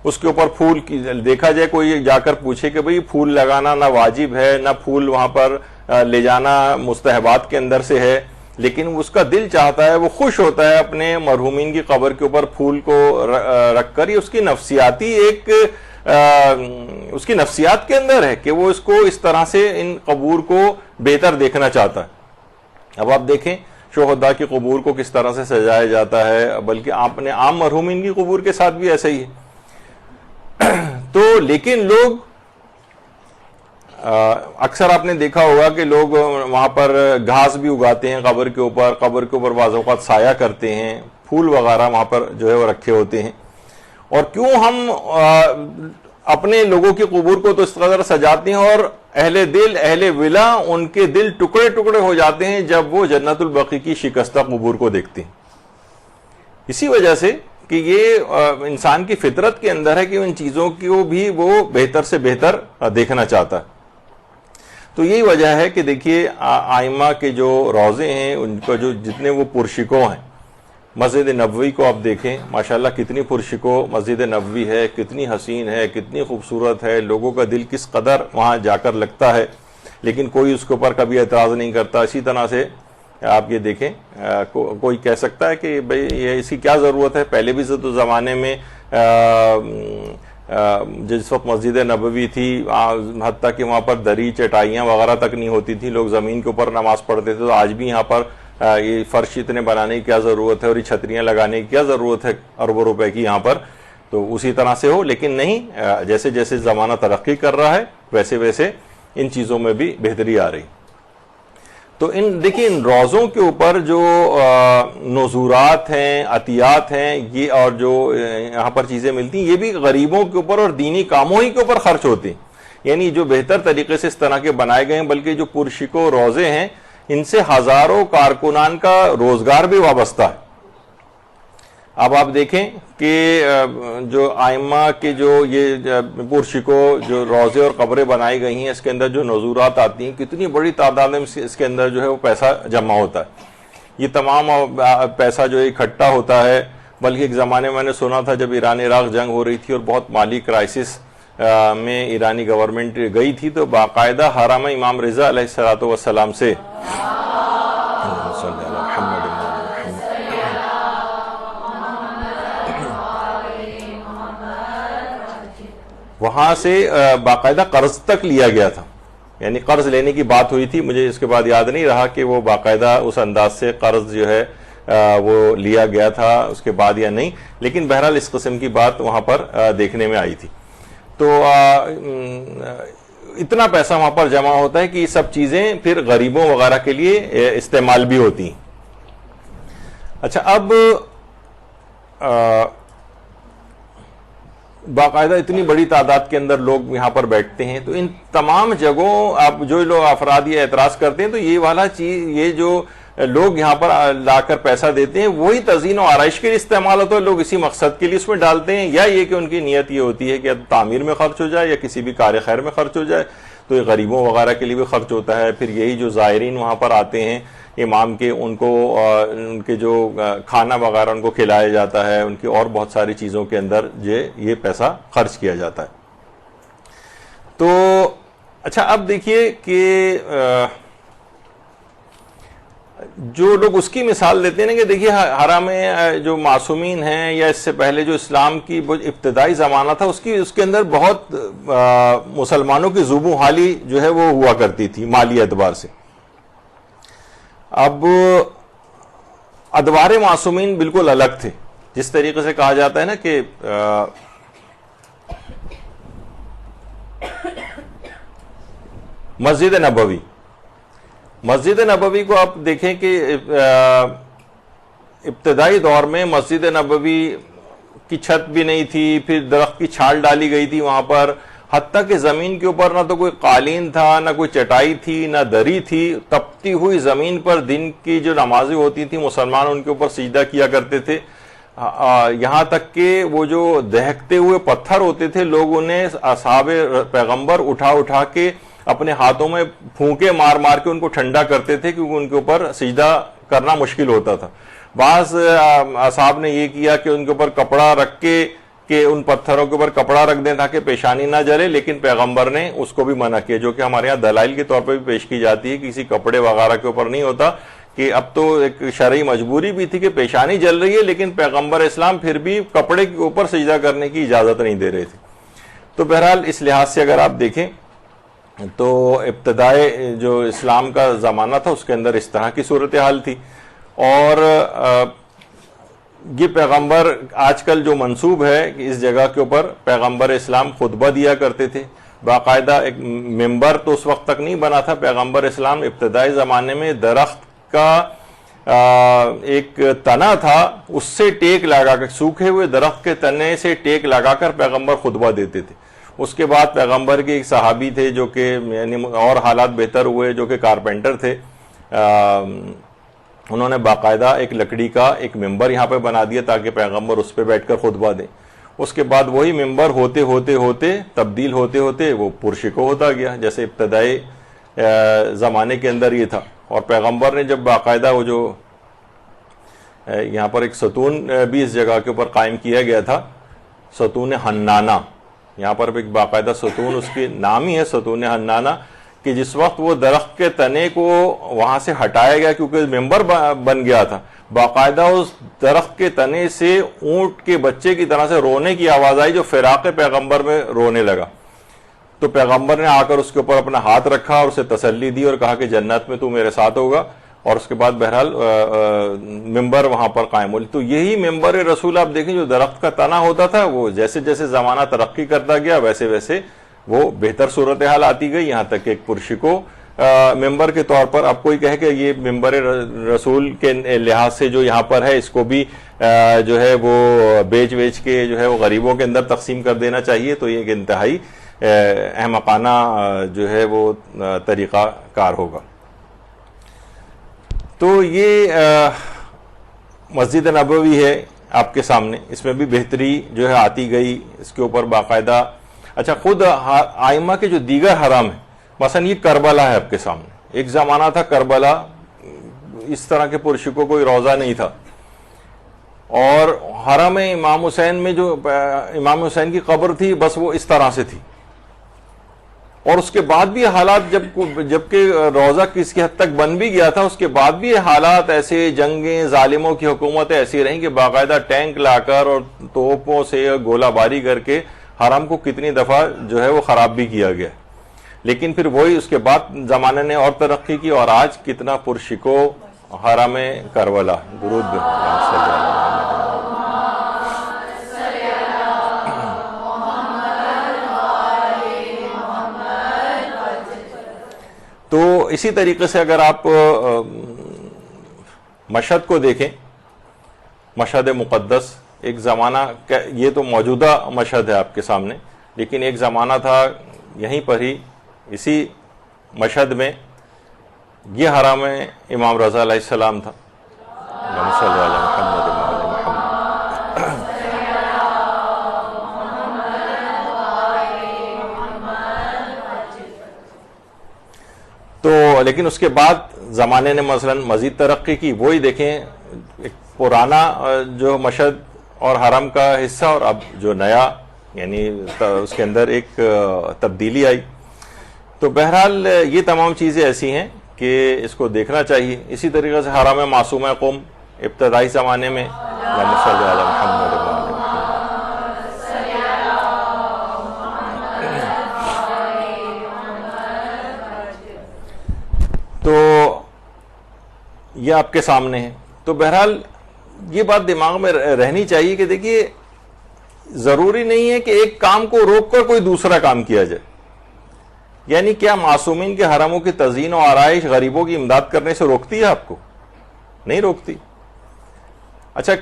اس کے اوپر پھول دیکھا جائے, کوئی جا کر پوچھے کہ بھئی پھول لگانا نہ واجب ہے, نہ پھول وہاں پر لے جانا مستحبات کے اندر سے ہے, لیکن اس کا دل چاہتا ہے, وہ خوش ہوتا ہے اپنے مرحومین کی قبر کے اوپر پھول کو رکھ کر. یہ اس کی نفسیاتی ایک اس کی نفسیات کے اندر ہے کہ وہ اس کو اس طرح سے ان قبور کو بہتر دیکھنا چاہتا ہے. اب آپ دیکھیں شہداء کی قبور کو کس طرح سے سجایا جاتا ہے, بلکہ اپنے عام مرحومین کی قبور کے ساتھ بھی ایسا ہی ہے. تو لیکن لوگ اکثر آپ نے دیکھا ہوگا کہ لوگ وہاں پر گھاس بھی اگاتے ہیں قبر کے اوپر بعض اوقات سایہ کرتے ہیں, پھول وغیرہ وہاں پر جو ہے وہ رکھے ہوتے ہیں. اور کیوں ہم اپنے لوگوں کی قبور کو تو اس قدر سجاتے ہیں, اور اہل دل اہل ولا ان کے دل ٹکڑے ٹکڑے ہو جاتے ہیں جب وہ جنت البقیع کی شکستہ قبور کو دیکھتے ہیں. اسی وجہ سے کہ یہ انسان کی فطرت کے اندر ہے کہ ان چیزوں کو بھی وہ بہتر سے بہتر دیکھنا چاہتا ہے. تو یہی وجہ ہے کہ دیکھیے آئمہ کے جو روضے ہیں, ان کا جو جتنے وہ پرشکو ہیں, مسجد نبوی کو آپ دیکھیں، ماشاءاللہ کتنی پرشکو مسجد نبوی ہے، کتنی حسین ہے، کتنی خوبصورت ہے، لوگوں کا دل کس قدر وہاں جا کر لگتا ہے، لیکن کوئی اس کے اوپر کبھی اعتراض نہیں کرتا۔ اسی طرح سے آپ یہ دیکھیں، کوئی کہہ سکتا ہے کہ بھئی یہ اس کی کیا ضرورت ہے؟ پہلے بھی تو زمانے میں جس وقت مسجد نبوی تھی، حتیٰ کہ وہاں پر دری چٹائیاں وغیرہ تک نہیں ہوتی تھی، لوگ زمین کے اوپر نماز پڑھتے تھے، تو آج بھی یہاں پر یہ فرش اتنے بنانے کی کیا ضرورت ہے اور یہ چھتریاں لگانے کی کیا ضرورت ہے اربوں روپے کی یہاں پر؟ تو اسی طرح سے ہو، لیکن نہیں، جیسے جیسے زمانہ ترقی کر رہا ہے ویسے ویسے ان چیزوں میں بھی بہتری آ رہی۔ تو دیکھیں ان روزوں کے اوپر جو نذورات ہیں، عطیات ہیں، یہ اور جو یہاں پر چیزیں ملتی ہیں، یہ بھی غریبوں کے اوپر اور دینی کاموں ہی کے اوپر خرچ ہوتے ہیں، یعنی جو بہتر طریقے سے اس طرح کے بنائے گئے ہیں، بلکہ جو پرشکو روزے ہیں ان سے ہزاروں کارکنان کا روزگار بھی وابستہ ہے۔ اب آپ دیکھیں کہ جو ائمہ کے جو یہ پرشکو جو روزے اور قبریں بنائی گئی ہیں، اس کے اندر جو نذورات آتی ہیں، کتنی بڑی تعداد میں اس کے اندر جو ہے وہ پیسہ جمع ہوتا ہے۔ یہ تمام پیسہ جو اکٹھا ہوتا ہے، بلکہ ایک زمانے میں نے سنا تھا جب ایران عراق جنگ ہو رہی تھی اور بہت مالی کرائسس میں ایرانی گورنمنٹ گئی تھی، تو باقاعدہ حرم امام رضا علیہ السلام سے وہاں سے باقاعدہ قرض تک لیا گیا تھا، یعنی قرض لینے کی بات ہوئی تھی، مجھے اس کے بعد یاد نہیں رہا کہ وہ باقاعدہ اس انداز سے قرض جو ہے وہ لیا گیا تھا اس کے بعد یا نہیں، لیکن بہرحال اس قسم کی بات وہاں پر دیکھنے میں آئی تھی۔ تو اتنا پیسہ وہاں پر جمع ہوتا ہے کہ یہ سب چیزیں پھر غریبوں وغیرہ کے لیے استعمال بھی ہوتی ہیں۔ اچھا، اب باقاعدہ اتنی بڑی تعداد کے اندر لوگ یہاں پر بیٹھتے ہیں، تو ان تمام جگہوں آپ جو لوگ افراد یہ اعتراض کرتے ہیں، تو یہ والا چیز، یہ جو لوگ یہاں پر لا کر پیسہ دیتے ہیں، وہی تزئین و آرائش کے لیے استعمال ہوتا ہے، لوگ اسی مقصد کے لیے اس میں ڈالتے ہیں، یا یہ کہ ان کی نیت یہ ہوتی ہے کہ تعمیر میں خرچ ہو جائے یا کسی بھی کار خیر میں خرچ ہو جائے، تو یہ غریبوں وغیرہ کے لیے بھی خرچ ہوتا ہے۔ پھر یہی جو زائرین وہاں پر آتے ہیں امام کے، ان کو ان کے جو کھانا وغیرہ ان کو کھلایا جاتا ہے، ان کی اور بہت ساری چیزوں کے اندر یہ پیسہ خرچ کیا جاتا ہے۔ تو اچھا، اب دیکھیے کہ جو لوگ اس کی مثال دیتے ہیں نا، کہ دیکھیے حرم جو معصومین ہیں، یا اس سے پہلے جو اسلام کی ابتدائی زمانہ تھا، اس کے اندر بہت مسلمانوں کی ذوب حالی جو ہے وہ ہوا کرتی تھی مالی اعتبار سے۔ اب ادوار معصومین بالکل الگ تھے، جس طریقے سے کہا جاتا ہے نا کہ مسجد نبوی کو آپ دیکھیں کہ ابتدائی دور میں مسجد نبوی کی چھت بھی نہیں تھی، پھر درخت کی چھال ڈالی گئی تھی وہاں پر، حتیٰ کہ زمین کے اوپر نہ تو کوئی قالین تھا، نہ کوئی چٹائی تھی، نہ دری تھی، تپتی ہوئی زمین پر دن کی جو نمازیں ہوتی تھیں مسلمان ان کے اوپر سجدہ کیا کرتے تھے، یہاں تک کہ وہ جو دہکتے ہوئے پتھر ہوتے تھے، لوگ انہیں اصحاب پیغمبر اٹھا کے اپنے ہاتھوں میں پھونکے مار مار کے ان کو ٹھنڈا کرتے تھے، کیونکہ ان کے اوپر سجدہ کرنا مشکل ہوتا تھا۔ بعض اصحاب نے یہ کیا کہ ان کے اوپر کپڑا رکھ کے، کہ ان پتھروں کے اوپر کپڑا رکھ دیں تاکہ پیشانی نہ جلے، لیکن پیغمبر نے اس کو بھی منع کیا، جو کہ ہمارے یہاں دلائل کے طور پہ بھی پیش کی جاتی ہے، کسی کپڑے وغیرہ کے اوپر نہیں ہوتا، کہ اب تو ایک شرعی مجبوری بھی تھی کہ پیشانی جل رہی ہے، لیکن پیغمبر اسلام پھر بھی کپڑے کے اوپر سجدہ کرنے کی اجازت نہیں دے رہے تھے۔ تو بہرحال اس لحاظ سے اگر آپ دیکھیں تو ابتدائے جو اسلام کا زمانہ تھا اس کے اندر اس طرح کی صورتحال تھی۔ اور یہ پیغمبر آج کل جو منسوب ہے کہ اس جگہ کے اوپر پیغمبر اسلام خطبہ دیا کرتے تھے، باقاعدہ ایک ممبر تو اس وقت تک نہیں بنا تھا، پیغمبر اسلام ابتدائی زمانے میں درخت کا ایک تنا تھا، اس سے ٹیک لگا کر، سوکھے ہوئے درخت کے تنے سے ٹیک لگا کر پیغمبر خطبہ دیتے تھے۔ اس کے بعد پیغمبر کے ایک صحابی تھے جو کہ یعنی اور حالات بہتر ہوئے، جو کہ کارپینٹر تھے، انہوں نے باقاعدہ ایک لکڑی کا ایک ممبر یہاں پہ بنا دیا تاکہ پیغمبر اس پہ بیٹھ کر خطبہ دیں۔ اس کے بعد وہی ممبر ہوتے تبدیل ہوتے وہ پرشکو ہوتا گیا، جیسے ابتدائی زمانے کے اندر یہ تھا۔ اور پیغمبر نے جب باقاعدہ وہ جو یہاں پر ایک ستون بھی اس جگہ کے اوپر قائم کیا گیا تھا، ستون حنانہ. یہاں پر ایک باقاعدہ ستون، اس کی نام ہی ہے ستون حنانہ، کہ جس وقت وہ درخت کے تنے کو وہاں سے ہٹایا گیا کیونکہ ممبر بن گیا تھا، باقاعدہ اس درخت کے تنے سے اونٹ کے بچے کی طرح سے رونے کی آواز آئی جو فراق پیغمبر میں رونے لگا. تو پیغمبر نے آ کر اس کے اوپر اپنا ہاتھ رکھا اور اسے تسلی دی اور کہا کہ جنت میں تو میرے ساتھ ہوگا، اور اس کے بعد بہرحال ممبر وہاں پر قائم ہو. تو یہی ممبر رسول آپ دیکھیں جو درخت کا تنا ہوتا تھا، وہ جیسے جیسے زمانہ ترقی کرتا گیا ویسے ویسے وہ بہتر صورتحال آتی گئی، یہاں تک کہ ایک پرشکو ممبر کے طور پر اب کوئی کہے کہ یہ ممبر رسول کے لحاظ سے جو یہاں پر ہے اس کو بھی جو ہے وہ بیچ کے جو ہے وہ غریبوں کے اندر تقسیم کر دینا چاہیے، تو یہ ایک انتہائی احمقانہ جو ہے وہ طریقہ کار ہوگا. تو یہ مسجد نبوی ہے آپ کے سامنے، اس میں بھی بہتری جو ہے آتی گئی، اس کے اوپر باقاعدہ. اچھا، خود آئمہ کے جو دیگر حرام ہیں، مثلا یہ کربلا ہے آپ کے سامنے. ایک زمانہ تھا کربلا، اس طرح کے پرشکو کوئی روضہ نہیں تھا، اور حرم امام حسین میں جو امام حسین کی قبر تھی بس وہ اس طرح سے تھی. اور اس کے بعد بھی حالات جبکہ روزہ کسی حد تک بن بھی گیا تھا، اس کے بعد بھی حالات ایسے، جنگیں، ظالموں کی حکومتیں ایسی رہیں کہ باقاعدہ ٹینک لا کر اور توپوں سے گولہ باری کر کے حرم کو کتنی دفعہ جو ہے وہ خراب بھی کیا گیا. لیکن پھر وہی اس کے بعد زمانے نے اور ترقی کی، اور آج کتنا پرشکو حرم کربلا. درود تو اسی طریقے سے اگر آپ مشہد کو دیکھیں، مشہد مقدس، ایک زمانہ، یہ تو موجودہ مشہد ہے آپ کے سامنے، لیکن ایک زمانہ تھا یہیں پر ہی اسی مشہد میں یہ حرم امام رضا علیہ السلام تھا. اللہم صلی علی محمد وعلی محمد. تو لیکن اس کے بعد زمانے نے مثلا مزید ترقی کی. وہی دیکھیں ایک پرانا جو مشہد اور حرم کا حصہ، اور اب جو نیا، یعنی اس کے اندر ایک تبدیلی آئی. تو بہرحال یہ تمام چیزیں ایسی ہیں کہ اس کو دیکھنا چاہیے. اسی طریقے سے حرم معصومہ قم ابتدائی زمانے میں، اللہم صلی علی محمد وعلی محمد. تو یہ آپ کے سامنے ہے. تو بہرحال یہ بات دماغ میں رہنی چاہیے کہ دیکھیے، ضروری نہیں ہے کہ ایک کام کو روک کر کوئی دوسرا کام کیا جائے. یعنی کیا معصومین کے حرموں کی تزئین و آرائش غریبوں کی امداد کرنے سے روکتی ہے آپ کو؟ نہیں روکتی. اچھا،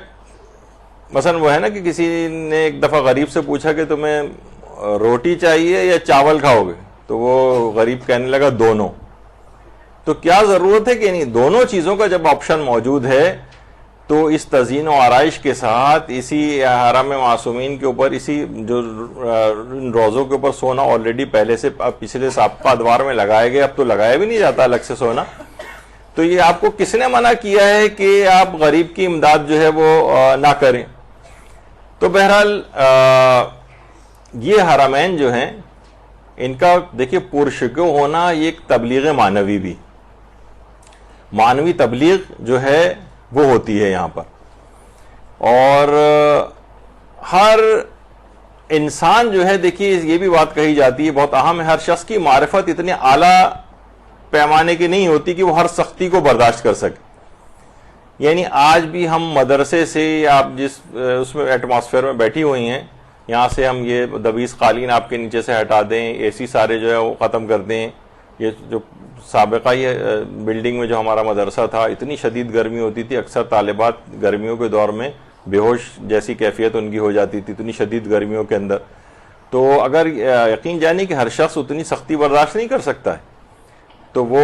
مثلا وہ ہے نا کہ کسی نے ایک دفعہ غریب سے پوچھا کہ تمہیں روٹی چاہیے یا چاول کھاؤ گے؟ تو وہ غریب کہنے لگا دونوں. تو کیا ضرورت ہے کہ نہیں دونوں چیزوں کا جب آپشن موجود ہے تو اس تزئین و آرائش کے ساتھ اسی حرم معصومین کے اوپر، اسی جو روزوں کے اوپر سونا آلریڈی پہلے سے پچھلے سابقہ ادوار میں لگائے گئے، اب تو لگایا بھی نہیں جاتا الگ سے سونا. تو یہ آپ کو کس نے منع کیا ہے کہ آپ غریب کی امداد جو ہے وہ نہ کریں؟ تو بہرحال یہ حرمین جو ہیں ان کا دیکھیے پرشکو ہونا یہ ایک تبلیغ معنوی بھی، معنوی تبلیغ جو ہے وہ ہوتی ہے یہاں پر. اور ہر انسان جو ہے، دیکھیے یہ بھی بات کہی جاتی ہے، بہت اہم ہے، ہر شخص کی معرفت اتنے اعلیٰ پیمانے کی نہیں ہوتی کہ وہ ہر سختی کو برداشت کر سکے. یعنی آج بھی ہم مدرسے سے، یا آپ جس اس میں ایٹماسفیئر میں بیٹھی ہوئی ہیں، یہاں سے ہم یہ دبیس قالین آپ کے نیچے سے ہٹا دیں، اے سی سارے جو ہے وہ ختم کر دیں. یہ جو سابقہ یہ بلڈنگ میں جو ہمارا مدرسہ تھا، اتنی شدید گرمی ہوتی تھی، اکثر طالبات گرمیوں کے دور میں بے ہوش جیسی کیفیت ان کی ہو جاتی تھی اتنی شدید گرمیوں کے اندر. تو اگر یقین جانیں کہ ہر شخص اتنی سختی برداشت نہیں کر سکتا ہے، تو وہ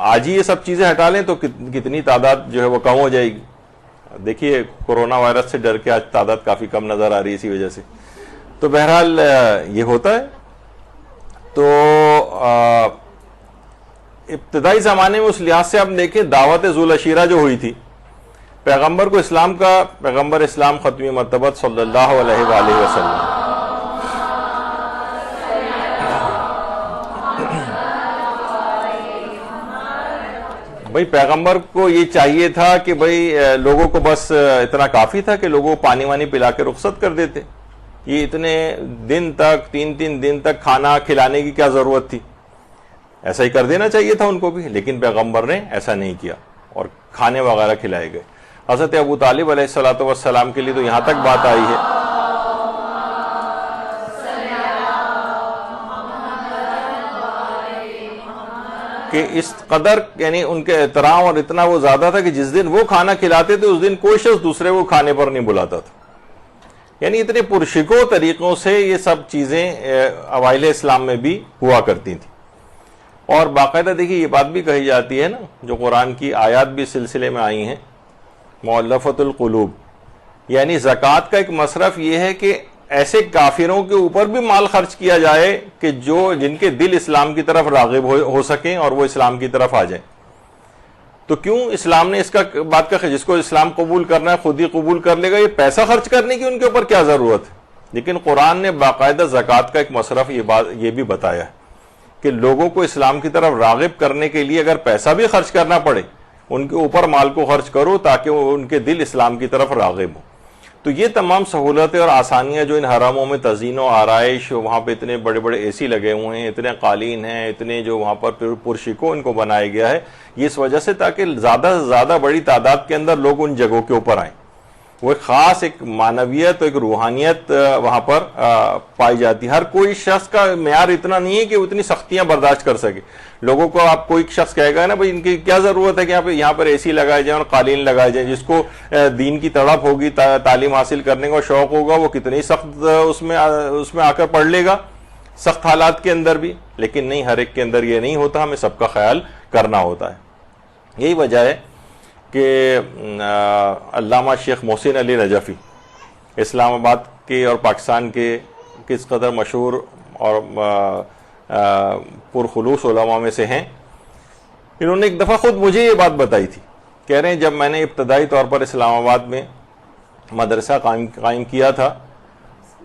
آج ہی یہ سب چیزیں ہٹا لیں تو کتنی تعداد جو ہے وہ کم ہو جائے گی. دیکھیے کورونا وائرس سے ڈر کے آج تعداد کافی کم نظر آ رہی ہے اسی وجہ سے. تو بہرحال یہ ہوتا ہے. تو ابتدائی زمانے میں اس لحاظ سے آپ دیکھیں دعوت ذو العشیرہ جو ہوئی تھی، پیغمبر کو اسلام کا پیغمبر اسلام ختمی مرتبت صلی اللہ علیہ وآلہ وسلم بھائی پیغمبر کو یہ چاہیے تھا کہ بھائی لوگوں کو بس اتنا کافی تھا کہ لوگوں کو پانی وانی پلا کے رخصت کر دیتے. یہ اتنے دن تک 3 دن تک کھانا کھلانے کی کیا ضرورت تھی؟ ایسا ہی کر دینا چاہیے تھا ان کو بھی, لیکن پیغمبر نے ایسا نہیں کیا اور کھانے وغیرہ کھلائے گئے. حضرت ابو طالب علیہ الصلوۃ والسلام کے لیے تو یہاں تک بات آئی ہے کہ اس قدر یعنی ان کے احترام اور اتنا وہ زیادہ تھا کہ جس دن وہ کھانا کھلاتے تھے اس دن کوئی شخص دوسرے کو کھانے پر نہیں بلاتا تھا. یعنی اتنے پرشکو طریقوں سے یہ سب چیزیں اوائل اسلام میں بھی ہوا کرتی تھیں. اور باقاعدہ دیکھیے یہ بات بھی کہی جاتی ہے نا, جو قرآن کی آیات بھی سلسلے میں آئی ہیں, مؤلفۃ القلوب, یعنی زکوٰۃ کا ایک مصرف یہ ہے کہ ایسے کافروں کے اوپر بھی مال خرچ کیا جائے کہ جن کے دل اسلام کی طرف راغب ہو سکیں اور وہ اسلام کی طرف آ جائیں. تو کیوں اسلام نے اس کا بات کا جس کو اسلام قبول کرنا ہے خود ہی قبول کر لے گا, یہ پیسہ خرچ کرنے کی ان کے اوپر کیا ضرورت ہے؟ لیکن قرآن نے باقاعدہ زکوٰۃ کا ایک مصرف یہ بھی بتایا ہے کہ لوگوں کو اسلام کی طرف راغب کرنے کے لیے اگر پیسہ بھی خرچ کرنا پڑے ان کے اوپر مال کو خرچ کرو تاکہ ان کے دل اسلام کی طرف راغب ہو. تو یہ تمام سہولتیں اور آسانیاں جو ان حرموں میں تزئین و آرائش, وہاں پہ اتنے بڑے بڑے اے سی لگے ہوئے ہیں, اتنے قالین ہیں, اتنے جو وہاں پر پرشکو ان کو بنایا گیا ہے, یہ اس وجہ سے تاکہ زیادہ سے زیادہ بڑی تعداد کے اندر لوگ ان جگہوں کے اوپر آئیں. وہ ایک خاص ایک معنویت, ایک روحانیت وہاں پر پائی جاتی ہے. ہر کوئی شخص کا معیار اتنا نہیں ہے کہ وہ اتنی سختیاں برداشت کر سکے. لوگوں کو آپ کوئی شخص کہے گا نا بھائی ان کی کیا ضرورت ہے کہ یہاں پر اے سی لگائے جائیں اور قالین لگائے جائیں, جس کو دین کی تڑپ ہوگی, تعلیم حاصل کرنے کا شوق ہوگا, وہ کتنی سخت اس میں آ کر پڑھ لے گا سخت حالات کے اندر بھی. لیکن نہیں, ہر ایک کے اندر یہ نہیں ہوتا, ہمیں سب کا خیال کرنا ہوتا ہے. یہی وجہ ہے کہ علامہ شیخ محسن علی نجفی اسلام آباد کے اور پاکستان کے کس قدر مشہور اور پرخلوص علماء میں سے ہیں. انہوں نے ایک دفعہ خود مجھے یہ بات بتائی تھی. کہہ رہے ہیں جب میں نے ابتدائی طور پر اسلام آباد میں مدرسہ قائم کیا تھا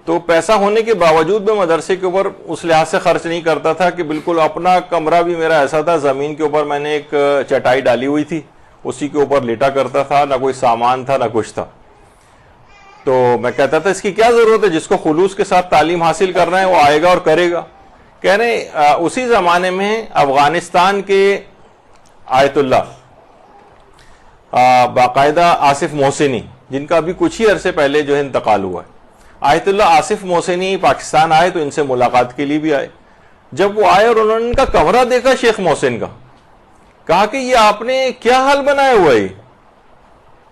تو پیسہ ہونے کے باوجود میں مدرسے کے اوپر اس لحاظ سے خرچ نہیں کرتا تھا کہ بالکل اپنا کمرہ بھی میرا ایسا تھا, زمین کے اوپر میں نے ایک چٹائی ڈالی ہوئی تھی, اسی کے اوپر لیٹا کرتا تھا, نہ کوئی سامان تھا نہ کچھ تھا. تو میں کہتا تھا اس کی کیا ضرورت ہے, جس کو خلوص کے ساتھ تعلیم حاصل کرنا ہے وہ آئے گا اور کرے گا. کہہ رہے اسی زمانے میں افغانستان کے آیت اللہ باقاعدہ آصف محسنی, جن کا ابھی کچھ ہی عرصے پہلے جو ہے انتقال ہوا ہے, آیت اللہ آصف محسنی پاکستان آئے تو ان سے ملاقات کے لیے بھی آئے. جب وہ آئے اور انہوں نے ان کا کمرہ دیکھا شیخ محسن کا, کہا کہ یہ آپ نے کیا حال بنایا ہوا ہے.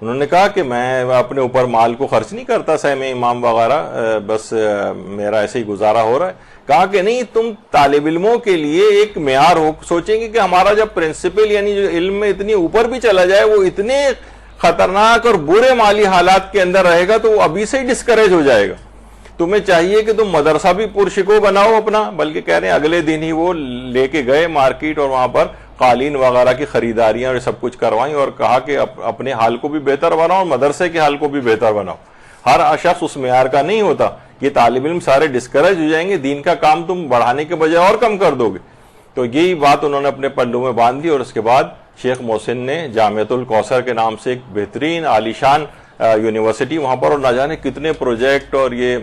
انہوں نے کہا کہ میں اپنے اوپر مال کو خرچ نہیں کرتا سہم امام وغیرہ, بس میرا ایسے ہی گزارا ہو رہا ہے. کہا کہ نہیں, تم طالب علموں کے لیے ایک معیار ہو, سوچیں گے کہ ہمارا جب پرنسپل یعنی جو علم میں اتنی اوپر بھی چلا جائے وہ اتنے خطرناک اور برے مالی حالات کے اندر رہے گا تو وہ ابھی سے ہی ڈسکریج ہو جائے گا. تمہیں چاہیے کہ تم مدرسہ بھی پرشکو بناؤ اپنا. بلکہ کہہ رہے ہیں اگلے دن ہی وہ لے کے گئے مارکیٹ اور وہاں پر قالین وغیرہ کی خریداریاں اور سب کچھ کروائیں اور کہا کہ اپنے حال کو بھی بہتر بناؤ اور مدرسے کے حال کو بھی بہتر بناؤ. ہر شخص اس معیار کا نہیں ہوتا, یہ طالب علم سارے ڈسکریج ہو جائیں گے, دین کا کام تم بڑھانے کے بجائے اور کم کر دو گے. تو یہی بات انہوں نے اپنے پلوں میں باندھ دی اور اس کے بعد شیخ محسن نے جامعۃ الکوثر کے نام سے ایک بہترین عالیشان یونیورسٹی وہاں پر, اور نہ جانے کتنے پروجیکٹ اور یہ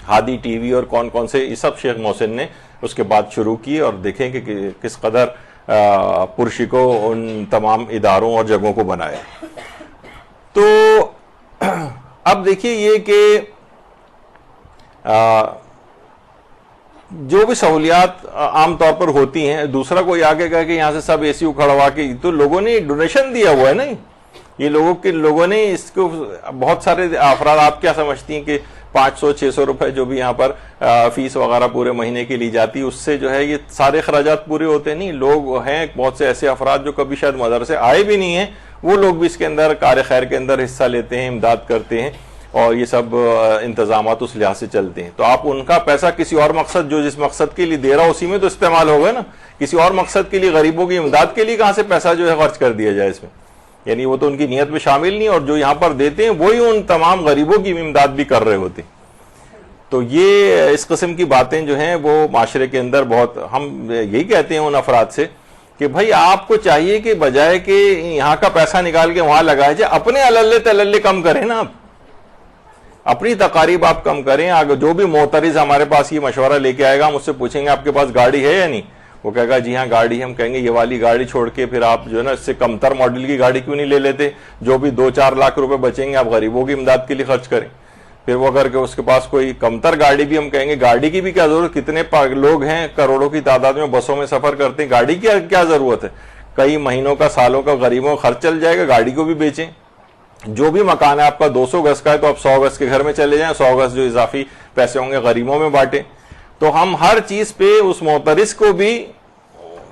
ہادی ٹی وی اور کون کون سے, یہ سب شیخ محسن نے اس کے بعد شروع کی. اور دیکھیں کہ کس قدر پرشکو ان تمام اداروں اور جگہوں کو بنایا. تو اب دیکھیے یہ کہ جو بھی سہولیات عام طور پر ہوتی ہیں, دوسرا کوئی آگے کہا کہ یہاں سے سب اے سی اکھڑوا کے, تو لوگوں نے ڈونیشن دیا ہوا ہے نا, یہ لوگوں نے اس کو, بہت سارے افراد آپ کیا سمجھتی ہیں کہ 500-600 روپے جو بھی یہاں پر فیس وغیرہ پورے مہینے کی لی جاتی, اس سے جو ہے یہ سارے اخراجات پورے ہوتے نہیں. لوگ ہیں بہت سے ایسے افراد جو کبھی شاید مدرسے آئے بھی نہیں ہیں, وہ لوگ بھی اس کے اندر کار خیر کے اندر حصہ لیتے ہیں, امداد کرتے ہیں, اور یہ سب انتظامات اس لحاظ سے چلتے ہیں. تو آپ ان کا پیسہ کسی اور مقصد, جو جس مقصد کے لیے دے رہا اسی میں تو استعمال ہوگا نا. کسی اور مقصد کے لیے, غریبوں کی امداد کے لیے کہاں سے پیسہ جو ہے خرچ کر دیا جائے اس میں. یعنی وہ تو ان کی نیت میں شامل نہیں، اور جو یہاں پر دیتے ہیں وہی ان تمام غریبوں کی امداد بھی کر رہے ہوتے ہیں. تو یہ اس قسم کی باتیں جو ہیں وہ معاشرے کے اندر بہت، ہم یہی کہتے ہیں ان افراد سے کہ بھائی آپ کو چاہیے کہ بجائے کہ یہاں کا پیسہ نکال کے وہاں لگائے جائے، اپنے اللے تللے کم کریں نا، آپ اپنی تقاریب آپ کم کریں. آگے جو بھی معترض ہمارے پاس یہ مشورہ لے کے آئے گا، ہم اس سے پوچھیں گے آپ کے پاس گاڑی ہے یا نہیں، وہ کہے گا جی ہاں گاڑی ہے. ہم کہیں گے یہ والی گاڑی چھوڑ کے پھر آپ جو ہے نا اس سے کمتر ماڈل کی گاڑی کیوں نہیں لے لیتے، جو بھی 2-4 لاکھ روپے بچیں گے آپ غریبوں کی امداد کے لیے خرچ کریں. پھر وہ اگر کہ اس کے پاس کوئی کمتر گاڑی بھی، ہم کہیں گے گاڑی کی بھی کیا ضرورت، کتنے لوگ ہیں کروڑوں کی تعداد میں بسوں میں سفر کرتے ہیں، گاڑی کی کیا ضرورت ہے، کئی مہینوں کا سالوں کا غریبوں کا خرچ چل جائے گا، گاڑی کو بھی بیچیں. جو بھی مکان ہے آپ کا 200 گز کا ہے تو آپ 100 گز کے گھر میں چلے جائیں، 100 گز جو اضافی پیسے ہوں گے غریبوں میں بانٹیں. تو ہم ہر چیز پہ اس معترض کو بھی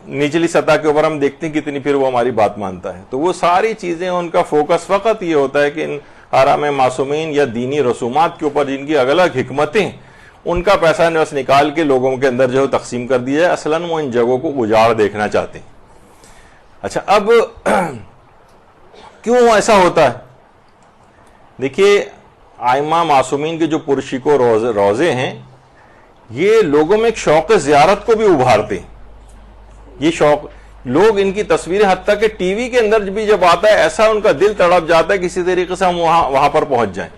نچلی سطح کے اوپر ہم دیکھتے ہیں کتنی پھر وہ ہماری بات مانتا ہے. تو وہ ساری چیزیں ان کا فوکس فقط یہ ہوتا ہے کہ ان حرام معصومین یا دینی رسومات کے اوپر جن کی الگ الگ حکمتیں، ان کا پیسہ بس نکال کے لوگوں کے اندر جو ہے تقسیم کر دیا جائے. اصلاً وہ ان جگہوں کو اجاڑ دیکھنا چاہتے ہیں. اچھا اب کیوں ایسا ہوتا ہے؟ دیکھیے ائمہ معصومین کے جو پرشکو روزے ہیں یہ لوگوں میں ایک شوق زیارت کو بھی ابھارتے ہیں. یہ شوق لوگ ان کی تصویریں حتیٰ کہ ٹی وی کے اندر بھی جب آتا ہے ایسا ان کا دل تڑپ جاتا ہے کسی طریقے سے ہم وہاں پر پہنچ جائیں.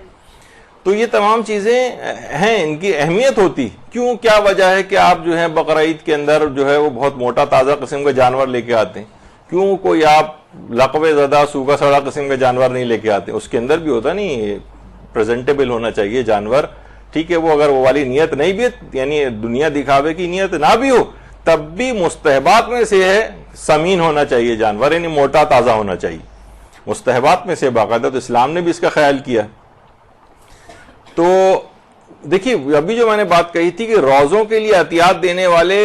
تو یہ تمام چیزیں ہیں، ان کی اہمیت ہوتی. کیوں، کیا وجہ ہے کہ آپ جو ہے بقرعید کے اندر جو ہے وہ بہت موٹا تازہ قسم کا جانور لے کے آتے ہیں؟ کیوں کوئی آپ لقوے زدہ سوکھا سڑا قسم کا جانور نہیں لے کے آتے؟ اس کے اندر بھی ہوتا نہیں، پریزنٹیبل ہونا چاہیے جانور. ٹھیک ہے وہ اگر وہ والی نیت نہیں بھی، یعنی دنیا دکھاوے کی نیت نہ بھی ہو، تب بھی مستحبات میں سے ہے سمین ہونا چاہیے جانور، یعنی موٹا تازہ ہونا چاہیے. مستحبات میں سے باقاعدہ، تو اسلام نے بھی اس کا خیال کیا. تو دیکھیے ابھی جو میں نے بات کہی تھی کہ روزوں کے لیے احتیاط دینے والے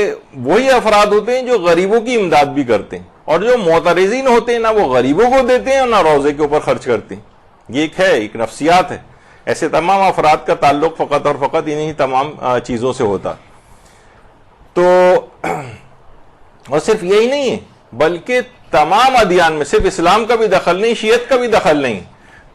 وہی افراد ہوتے ہیں جو غریبوں کی امداد بھی کرتے ہیں، اور جو معترضین ہوتے ہیں نہ وہ غریبوں کو دیتے ہیں اور نہ روزے کے اوپر خرچ کرتے ہیں. یہ ایک نفسیات ہے. ایسے تمام افراد کا تعلق فقط اور فقط انہی تمام چیزوں سے ہوتا. تو اور صرف یہی نہیں ہے بلکہ تمام ادیان میں، صرف اسلام کا بھی دخل نہیں، شیعت کا بھی دخل نہیں،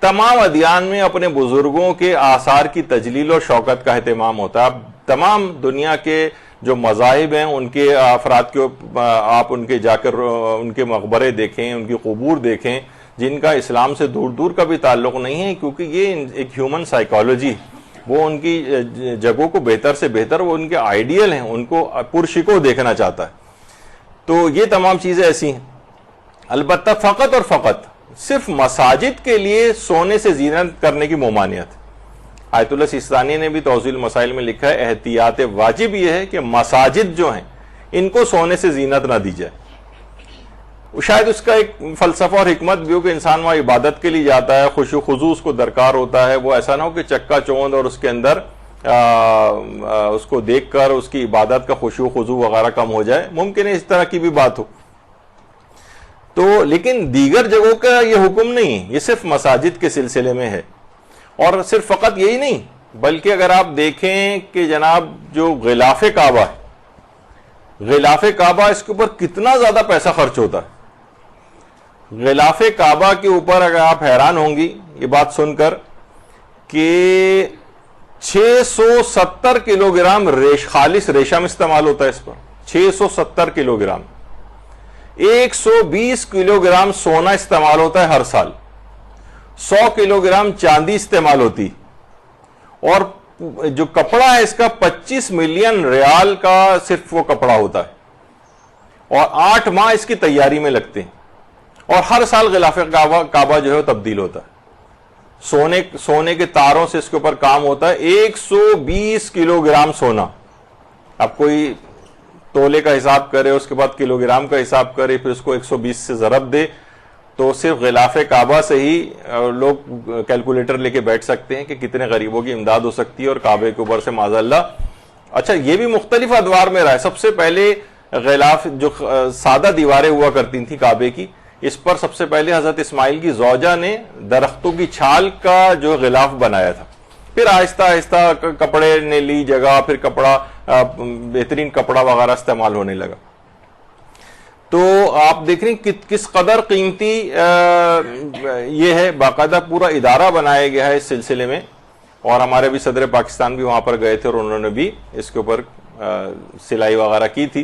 تمام ادیان میں اپنے بزرگوں کے آثار کی تجلیل اور شوکت کا اہتمام ہوتا ہے. اب تمام دنیا کے جو مذاہب ہیں ان کے افراد کے آپ ان کے جا کر ان کے مقبرے دیکھیں، ان کی قبور دیکھیں جن کا اسلام سے دور دور کا بھی تعلق نہیں ہے، کیونکہ یہ ایک ہیومن سائیکالوجی، وہ ان کی جگہوں کو بہتر سے بہتر، وہ ان کے آئیڈیل ہیں، ان کو پرشکو دیکھنا چاہتا ہے. تو یہ تمام چیزیں ایسی ہیں. البتہ فقط اور فقط صرف مساجد کے لیے سونے سے زینت کرنے کی ممانعت. آیت اللہ سیستانی نے بھی توضیح المسائل میں لکھا ہے احتیاط واجب یہ ہے کہ مساجد جو ہیں ان کو سونے سے زینت نہ دی جائے. شاید اس کا ایک فلسفہ اور حکمت بھی ہو کہ انسان وہاں عبادت کے لیے جاتا ہے، خشوع خضوع اس کو درکار ہوتا ہے، وہ ایسا نہ ہو کہ چکا چوند اور اس کے اندر اس کو دیکھ کر اس کی عبادت کا خشوع خضوع وغیرہ کم ہو جائے. ممکن ہے اس طرح کی بھی بات ہو. تو لیکن دیگر جگہوں کا یہ حکم نہیں، یہ صرف مساجد کے سلسلے میں ہے. اور صرف فقط یہی نہیں بلکہ اگر آپ دیکھیں کہ جناب جو غلاف کعبہ ہے، غلاف کعبہ اس کے اوپر کتنا زیادہ پیسہ خرچ ہوتا ہے. غلاف کعبہ کے اوپر اگر آپ حیران ہوں گی یہ بات سن کر کہ 670 کلو گرام خالص ریشم استعمال ہوتا ہے اس پر. 670 کلو گرام. 120 کلو گرام سونا استعمال ہوتا ہے ہر سال. 100 کلو گرام چاندی استعمال ہوتی. اور جو کپڑا ہے اس کا 25 ملین ریال کا صرف وہ کپڑا ہوتا ہے. اور 8 ماہ اس کی تیاری میں لگتے ہیں. اور ہر سال غلاف کعبہ جو ہے تبدیل ہوتا ہے. سونے کے تاروں سے اس کے اوپر کام ہوتا ہے. 120 کلو گرام سونا. اب کوئی تولے کا حساب کرے، اس کے بعد کلو گرام کا حساب کرے، پھر اس کو 120 سے ضرب دے، تو صرف غلاف کعبہ سے ہی لوگ کیلکولیٹر لے کے بیٹھ سکتے ہیں کہ کتنے غریبوں کی امداد ہو سکتی ہے. اور کعبے کے اوپر سے معاذ اللہ. اچھا یہ بھی مختلف ادوار میں رہا ہے. سب سے پہلے غلاف جو سادہ دیواریں ہوا کرتی تھیں کعبے کی، اس پر سب سے پہلے حضرت اسماعیل کی زوجہ نے درختوں کی چھال کا جو غلاف بنایا تھا. پھر آہستہ آہستہ کپڑے نے لی جگہ، پھر کپڑا بہترین کپڑا وغیرہ استعمال ہونے لگا. تو آپ دیکھ رہے ہیں کس قدر قیمتی یہ ہے، باقاعدہ پورا ادارہ بنایا گیا ہے اس سلسلے میں، اور ہمارے بھی صدر پاکستان بھی وہاں پر گئے تھے اور انہوں نے بھی اس کے اوپر سلائی وغیرہ کی تھی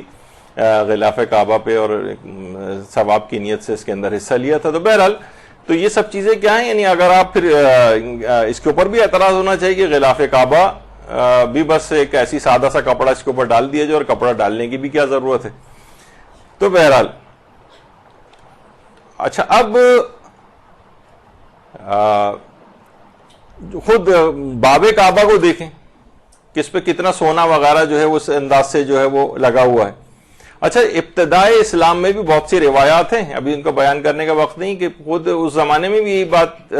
غلاف کعبہ پہ، اور ثواب کی نیت سے اس کے اندر حصہ لیا تھا. تو بہرحال تو یہ سب چیزیں کیا ہیں، یعنی اگر آپ پھر اس کے اوپر بھی اعتراض ہونا چاہیے کہ غلاف کعبہ بھی بس ایک ایسی سادہ سا کپڑا اس کے اوپر ڈال دیا جائے، اور کپڑا ڈالنے کی بھی کیا ضرورت ہے. تو بہرحال اچھا، اب خود باب کعبہ کو دیکھیں کہ اس پہ کتنا سونا وغیرہ جو ہے اس انداز سے جو ہے وہ لگا ہوا ہے. اچھا، ابتدائے اسلام میں بھی بہت سی روایات ہیں، ابھی ان کو بیان کرنے کا وقت نہیں، کہ خود اس زمانے میں بھی یہی بات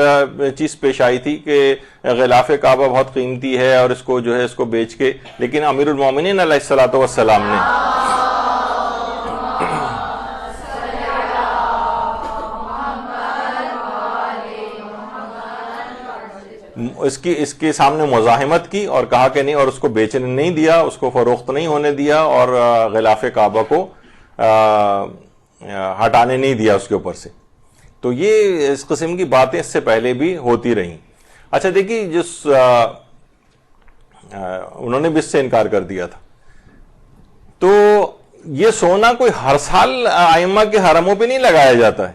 چیز پیش آئی تھی کہ غلاف کعبہ بہت قیمتی ہے اور اس کو جو ہے اس کو بیچ کے، لیکن امیر المومنین علیہ الصلوۃ والسلام نے اس کے سامنے مزاحمت کی اور کہا کہ نہیں، اور اس کو بیچنے نہیں دیا، اس کو فروخت نہیں ہونے دیا، اور غلاف کعبہ کو ہٹانے نہیں دیا اس کے اوپر سے. تو یہ اس قسم کی باتیں اس سے پہلے بھی ہوتی رہیں. اچھا دیکھیے، انہوں نے بھی اس سے انکار کر دیا تھا. تو یہ سونا کوئی ہر سال ائمہ کے حرموں پہ نہیں لگایا جاتا ہے،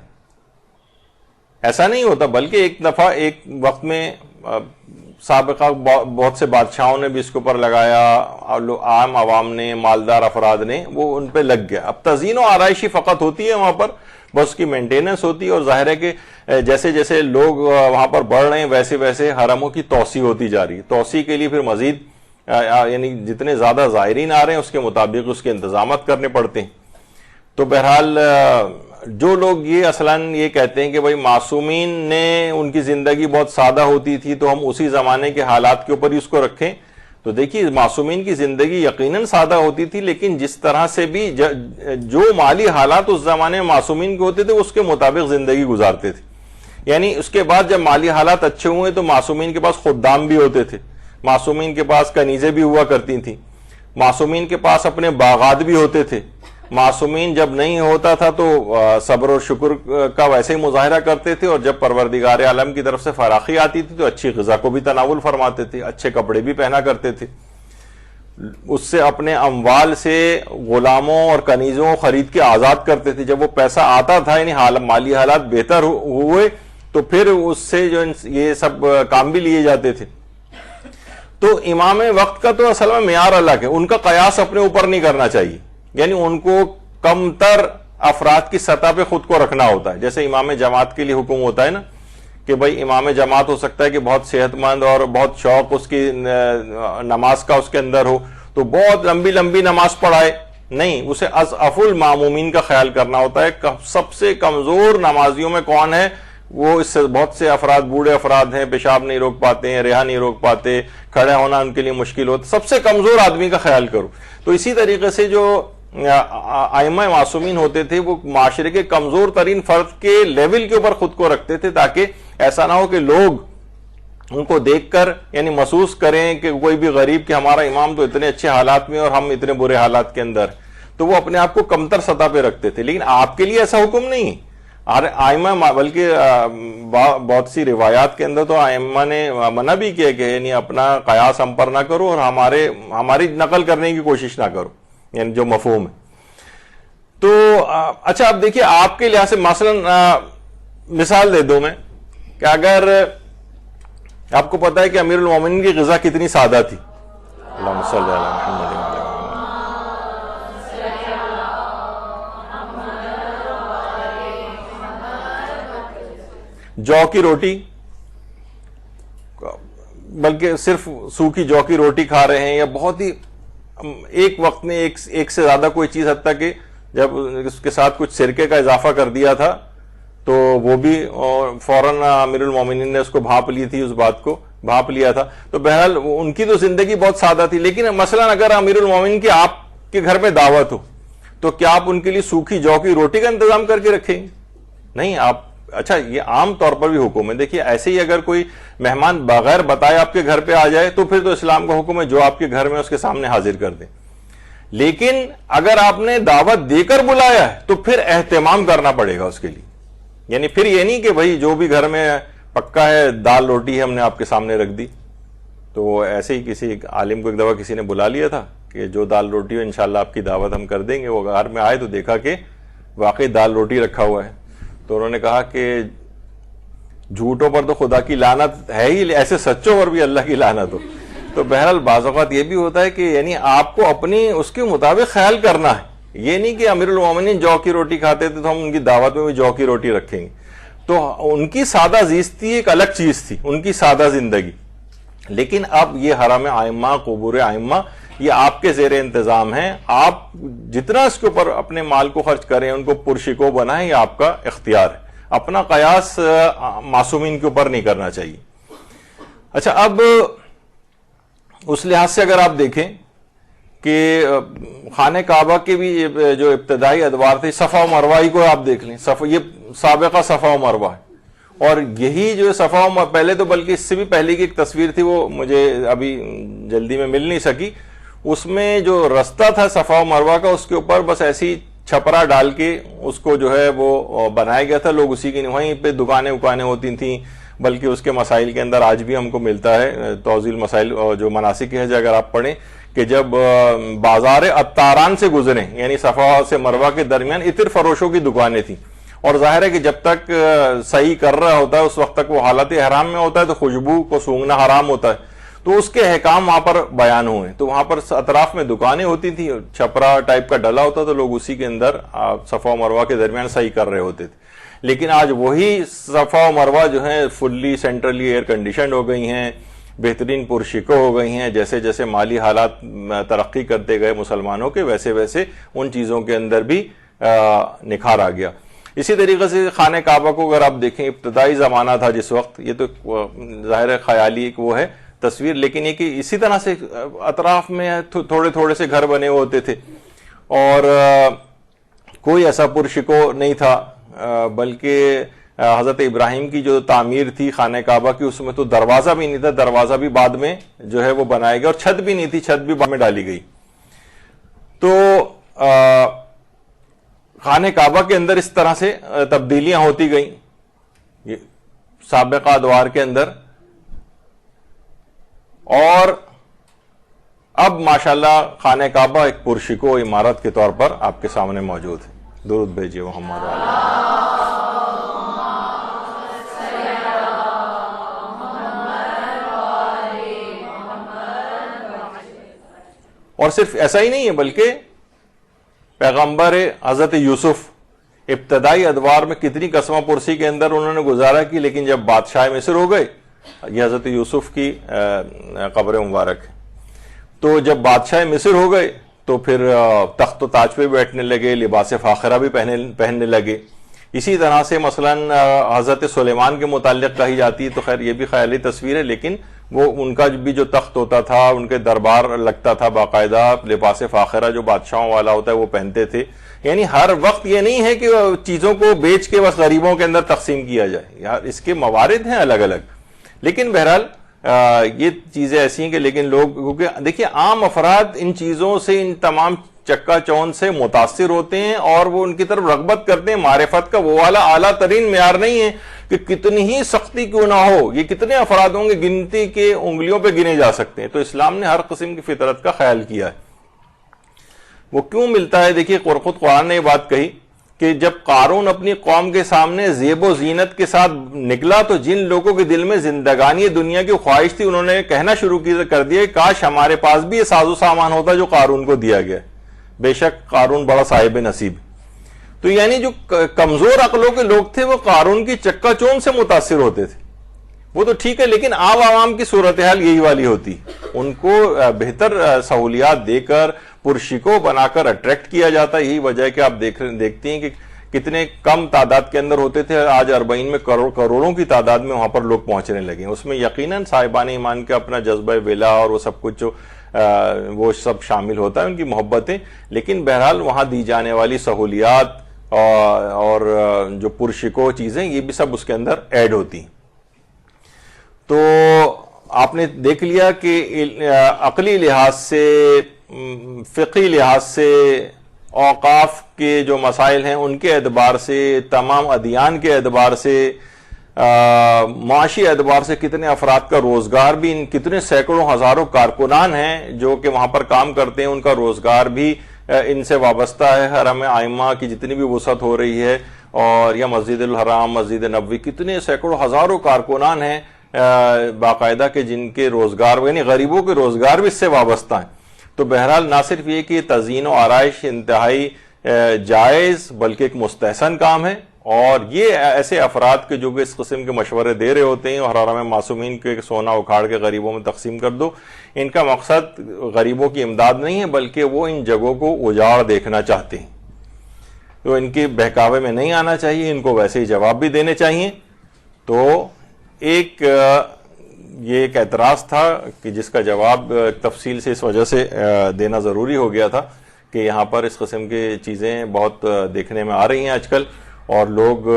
ایسا نہیں ہوتا، بلکہ ایک دفعہ ایک وقت میں سابقہ بہت سے بادشاہوں نے بھی اس کے اوپر لگایا، عام عوام نے، مالدار افراد نے، وہ ان پہ لگ گیا. اب تزئین و آرائشی فقط ہوتی ہے وہاں پر، بس اس کی مینٹیننس ہوتی ہے، اور ظاہر ہے کہ جیسے جیسے لوگ وہاں پر بڑھ رہے ہیں ویسے ویسے حرموں کی توسیع ہوتی جا رہی ہے. توسیع کے لیے پھر مزید یعنی جتنے زیادہ زائرین آ رہے ہیں اس کے مطابق اس کے انتظامات کرنے پڑتے ہیں. تو بہرحال جو لوگ یہ اصلاً یہ کہتے ہیں کہ بھائی معصومین نے ان کی زندگی بہت سادہ ہوتی تھی تو ہم اسی زمانے کے حالات کے اوپر ہی اس کو رکھیں، تو دیکھیے معصومین کی زندگی یقیناً سادہ ہوتی تھی، لیکن جس طرح سے بھی جو مالی حالات اس زمانے میں معصومین کے ہوتے تھے اس کے مطابق زندگی گزارتے تھے. یعنی اس کے بعد جب مالی حالات اچھے ہوئے تو معصومین کے پاس خدام بھی ہوتے تھے، معصومین کے پاس کنیزیں بھی ہوا کرتی تھیں، معصومین کے پاس اپنے باغات بھی ہوتے تھے. معصومین جب نہیں ہوتا تھا تو صبر و شکر کا ویسے ہی مظاہرہ کرتے تھے، اور جب پروردگار عالم کی طرف سے فراخی آتی تھی تو اچھی غذا کو بھی تناول فرماتے تھے، اچھے کپڑے بھی پہنا کرتے تھے. اس سے اپنے اموال سے غلاموں اور کنیزوں کو خرید کے آزاد کرتے تھے. جب وہ پیسہ آتا تھا، یعنی مالی حالات بہتر ہوئے، تو پھر اس سے جو یہ سب کام بھی لیے جاتے تھے. تو امام وقت کا تو اصل میں معیار الگ ہے، ان کا قیاس اپنے اوپر نہیں کرنا چاہیے، یعنی ان کو کم تر افراد کی سطح پہ خود کو رکھنا ہوتا ہے. جیسے امام جماعت کے لیے حکم ہوتا ہے نا کہ بھائی امام جماعت ہو سکتا ہے کہ بہت صحت مند اور بہت شوق اس کی نماز کا اس کے اندر ہو، تو بہت لمبی لمبی نماز پڑھائے نہیں، اسے اضعف المامومین کا خیال کرنا ہوتا ہے. سب سے کمزور نمازیوں میں کون ہے؟ وہ اس سے بہت سے افراد بوڑھے افراد ہیں، پیشاب نہیں روک پاتے ہیں، رہا نہیں روک پاتے، کھڑے ہونا ان کے لیے مشکل ہوتا، سب سے کمزور آدمی کا خیال کرو. تو اسی طریقے سے جو ائمہ معصومین ہوتے تھے وہ معاشرے کے کمزور ترین فرد کے لیول کے اوپر خود کو رکھتے تھے، تاکہ ایسا نہ ہو کہ لوگ ان کو دیکھ کر یعنی محسوس کریں کہ کوئی بھی غریب کہ ہمارا امام تو اتنے اچھے حالات میں اور ہم اتنے برے حالات کے اندر، تو وہ اپنے آپ کو کمتر سطح پہ رکھتے تھے. لیکن آپ کے لیے ایسا حکم نہیں ائمہ، بلکہ بہت سی روایات کے اندر تو ائمہ نے منع بھی کیا کہ یعنی اپنا قیاس ہم پر نہ کرو اور ہماری نقل کرنے کی کوشش نہ کرو، یعنی جو مفہوم ہے. تو اچھا اب دیکھیے آپ کے لحاظ سے مثلا مثال دے دوں میں کہ اگر آپ کو پتا ہے کہ امیر المومنین کی غذا کتنی سادہ تھی، اللہم صلی علی محمد، جو کی روٹی، بلکہ صرف سوکھی جو کی روٹی کھا رہے ہیں، یا بہت ہی ایک وقت میں ایک سے زیادہ کوئی چیز، حتیٰ کہ جب اس کے ساتھ کچھ سرکے کا اضافہ کر دیا تھا تو وہ بھی فوراً امیر المومنین نے اس کو بھانپ لی تھی، اس بات کو بھانپ لیا تھا. تو بہرحال ان کی تو زندگی بہت سادہ تھی. لیکن مثلا اگر امیر المومنین کی آپ کے گھر میں دعوت ہو تو کیا آپ ان کے لیے سوکھی جو کی روٹی کا انتظام کر کے رکھیں گے؟ نہیں. آپ اچھا یہ عام طور پر بھی حکم ہے. دیکھیے ایسے ہی اگر کوئی مہمان بغیر بتائے آپ کے گھر پہ آ جائے تو پھر تو اسلام کا حکم ہے جو آپ کے گھر میں اس کے سامنے حاضر کر دیں. لیکن اگر آپ نے دعوت دے کر بلایا ہے تو پھر اہتمام کرنا پڑے گا اس کے لیے. یعنی پھر یہ نہیں کہ بھائی جو بھی گھر میں پکا ہے دال روٹی ہے ہم نے آپ کے سامنے رکھ دی. تو ایسے ہی کسی عالم کو ایک دفعہ کسی نے بلا لیا تھا کہ جو دال روٹی ہو انشاءاللہ آپ کی دعوت ہم کر دیں گے. وہ گھر میں آئے تو دیکھا کہ واقعی دال روٹی رکھا ہوا ہے. تو انہوں نے کہا کہ جھوٹوں پر تو خدا کی لعنت ہے ہی, ایسے سچوں پر بھی اللہ کی لعنت ہو. تو بہرحال بعض اوقات یہ بھی ہوتا ہے کہ یعنی آپ کو اپنی اس کے مطابق خیال کرنا ہے. یہ نہیں کہ امیر المومنین جو کی روٹی کھاتے تھے تو ہم ان کی دعوت میں بھی جو کی روٹی رکھیں گے. تو ان کی سادہ زیستی ایک الگ چیز تھی, ان کی سادہ زندگی. لیکن اب یہ حرم ائمہ, قبور ائمہ, یہ آپ کے زیر انتظام ہیں. آپ جتنا اس کے اوپر اپنے مال کو خرچ کریں, ان کو پرشکو بنائیں, یہ آپ کا اختیار ہے. اپنا قیاس معصومین کے اوپر نہیں کرنا چاہیے. اچھا, اب اس لحاظ سے اگر آپ دیکھیں کہ خانہ کعبہ کے بھی جو ابتدائی ادوار تھے, صفا و مروہ کو آپ دیکھ لیں, یہ سابقہ صفا و مروہ ہے. اور یہی جو صفا و پہلے تو بلکہ اس سے بھی پہلے کی ایک تصویر تھی, وہ مجھے ابھی جلدی میں مل نہیں سکی. اس میں جو رستہ تھا صفا و مروہ کا, اس کے اوپر بس ایسی چھپرا ڈال کے اس کو جو ہے وہ بنایا گیا تھا. لوگ اسی کی وہیں پہ دکانیں وکانیں ہوتی تھیں. بلکہ اس کے مسائل کے اندر آج بھی ہم کو ملتا ہے توضیح المسائل جو مناسک ہے اگر آپ پڑھیں کہ جب بازار عطاران سے گزریں, یعنی صفا سے مروہ کے درمیان عطر فروشوں کی دکانیں تھیں. اور ظاہر ہے کہ جب تک صحیح کر رہا ہوتا ہے اس وقت تک وہ حالت احرام میں ہوتا ہے, تو خوشبو کو سونگھنا حرام ہوتا ہے. تو اس کے احکام وہاں پر بیان ہوئے. تو وہاں پر اطراف میں دکانیں ہوتی تھیں, چھپرا ٹائپ کا ڈلا ہوتا, تو لوگ اسی کے اندر صفا و مروہ کے درمیان صحیح کر رہے ہوتے تھے. لیکن آج وہی صفا و مروہ جو ہیں فلی سینٹرلی ایئر کنڈیشنڈ ہو گئی ہیں, بہترین پرشکو ہو گئی ہیں. جیسے جیسے مالی حالات ترقی کرتے گئے مسلمانوں کے, ویسے ویسے ان چیزوں کے اندر بھی نکھار آ گیا. اسی طریقے سے خانہ کعبہ کو اگر آپ دیکھیں, ابتدائی زمانہ تھا جس وقت, یہ تو ظاہر خیالی ایک وہ ہے تصویر, لیکن یہ کہ اسی طرح سے اطراف میں تھوڑے تھوڑے سے گھر بنے ہوتے تھے اور کوئی ایسا پرشکو نہیں تھا. بلکہ حضرت ابراہیم کی جو تعمیر تھی خانہ کعبہ کی, اس میں تو دروازہ بھی نہیں تھا, دروازہ بھی بعد میں جو ہے وہ بنایا گیا, اور چھت بھی نہیں تھی, چھت بھی بعد میں ڈالی گئی. تو خانہ کعبہ کے اندر اس طرح سے تبدیلیاں ہوتی گئیں سابقہ ادوار کے اندر, اور اب ماشاءاللہ خانہ کعبہ ایک پرشکو عمارت کے طور پر آپ کے سامنے موجود ہے. درود بھیجیے محمد علیہ. اور صرف ایسا ہی نہیں ہے, بلکہ پیغمبر حضرت یوسف ابتدائی ادوار میں کتنی قسمہ پرسی کے اندر انہوں نے گزارا کی, لیکن جب بادشاہ مصر ہو گئے, یہ حضرت یوسف کی قبر مبارک ہے, تو جب بادشاہ مصر ہو گئے تو پھر تخت و تاج پہ بیٹھنے لگے, لباس فاخرہ بھی پہننے لگے. اسی طرح سے مثلا حضرت سلیمان کے متعلق کہی جاتی ہے, تو خیر یہ بھی خیالی تصویر ہے, لیکن وہ ان کا بھی جو تخت ہوتا تھا, ان کے دربار لگتا تھا باقاعدہ, لباس فاخرہ جو بادشاہوں والا ہوتا ہے وہ پہنتے تھے. یعنی ہر وقت یہ نہیں ہے کہ چیزوں کو بیچ کے بس غریبوں کے اندر تقسیم کیا جائے, یار اس کے موارد ہیں الگ الگ. لیکن بہرحال یہ چیزیں ایسی ہیں کہ لیکن لوگ, کیونکہ دیکھیے عام افراد ان چیزوں سے, ان تمام چکا چون سے متاثر ہوتے ہیں اور وہ ان کی طرف رغبت کرتے ہیں. معرفت کا وہ والا اعلیٰ ترین معیار نہیں ہے کہ کتنی ہی سختی کیوں نہ ہو, یہ کتنے افراد ہوں گے, گنتی کے انگلیوں پہ گنے جا سکتے ہیں. تو اسلام نے ہر قسم کی فطرت کا خیال کیا ہے. وہ کیوں ملتا ہے؟ دیکھیے خود قرآن نے یہ بات کہی کہ جب قارون اپنی قوم کے سامنے زیب و زینت کے ساتھ نکلا تو جن لوگوں کے دل میں زندگانی دنیا کی خواہش تھی, انہوں نے کہنا شروع کر دیا کاش ہمارے پاس بھی یہ ساز و سامان ہوتا جو قارون کو دیا گیا. بے شک قارون بڑا صاحب نصیب. تو یعنی جو کمزور عقلوں کے لوگ تھے وہ قارون کی چکا چون سے متاثر ہوتے تھے. وہ تو ٹھیک ہے, لیکن عوام کی صورتحال یہی والی ہوتی. ان کو بہتر سہولیات دے کر پرشکو بنا کر اٹریکٹ کیا جاتا. یہی وجہ ہے کہ آپ دیکھتے ہیں کہ کتنے کم تعداد کے اندر ہوتے تھے, آج اربعین میں کروڑوں کی تعداد میں وہاں پر لوگ پہنچنے لگے. اس میں یقیناً صاحبان ایمان کا اپنا جذبہ ولا اور وہ سب کچھ جو وہ سب شامل ہوتا ہے, ان کی محبتیں. لیکن بہرحال وہاں دی جانے والی سہولیات اور جو پرشکو چیزیں, یہ بھی سب اس کے اندر ایڈ ہوتی. تو آپ نے دیکھ لیا کہ عقلی لحاظ سے فقہی لحاظ سے، اوقاف کے جو مسائل ہیں ان کے اعتبار سے، تمام ادیان کے اعتبار سے، معاشی اعتبار سے کتنے افراد کا روزگار بھی، کتنے سینکڑوں ہزاروں کارکنان ہیں جو کہ وہاں پر کام کرتے ہیں، ان کا روزگار بھی ان سے وابستہ ہے۔ حرم ائمہ کی جتنی بھی وسعت ہو رہی ہے، اور یا مسجد الحرام، مسجد نبوی، کتنے سینکڑوں ہزاروں کارکنان ہیں باقاعدہ کہ جن کے روزگار، یعنی غریبوں کے روزگار بھی اس سے وابستہ ہیں۔ تو بہرحال نہ صرف یہ کہ تزئین و آرائش انتہائی جائز بلکہ ایک مستحسن کام ہے، اور یہ ایسے افراد کے جو کہ اس قسم کے مشورے دے رہے ہوتے ہیں اور حرم معصومین کے سونا اکھاڑ کے غریبوں میں تقسیم کر دو، ان کا مقصد غریبوں کی امداد نہیں ہے بلکہ وہ ان جگہوں کو اجاڑ دیکھنا چاہتے ہیں۔ تو ان کے بہکاوے میں نہیں آنا چاہیے، ان کو ویسے ہی جواب بھی دینے چاہیے۔ تو یہ ایک اعتراض تھا کہ جس کا جواب تفصیل سے اس وجہ سے دینا ضروری ہو گیا تھا کہ یہاں پر اس قسم کی چیزیں بہت دیکھنے میں آ رہی ہیں آج کل، اور لوگ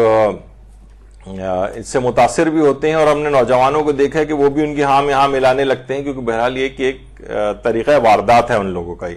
اس سے متاثر بھی ہوتے ہیں، اور ہم نے نوجوانوں کو دیکھا ہے کہ وہ بھی ان کی ہاں میں ہاں ملانے لگتے ہیں، کیونکہ بہرحال یہ کہ ایک طریقہ واردات ہے ان لوگوں کا ہی۔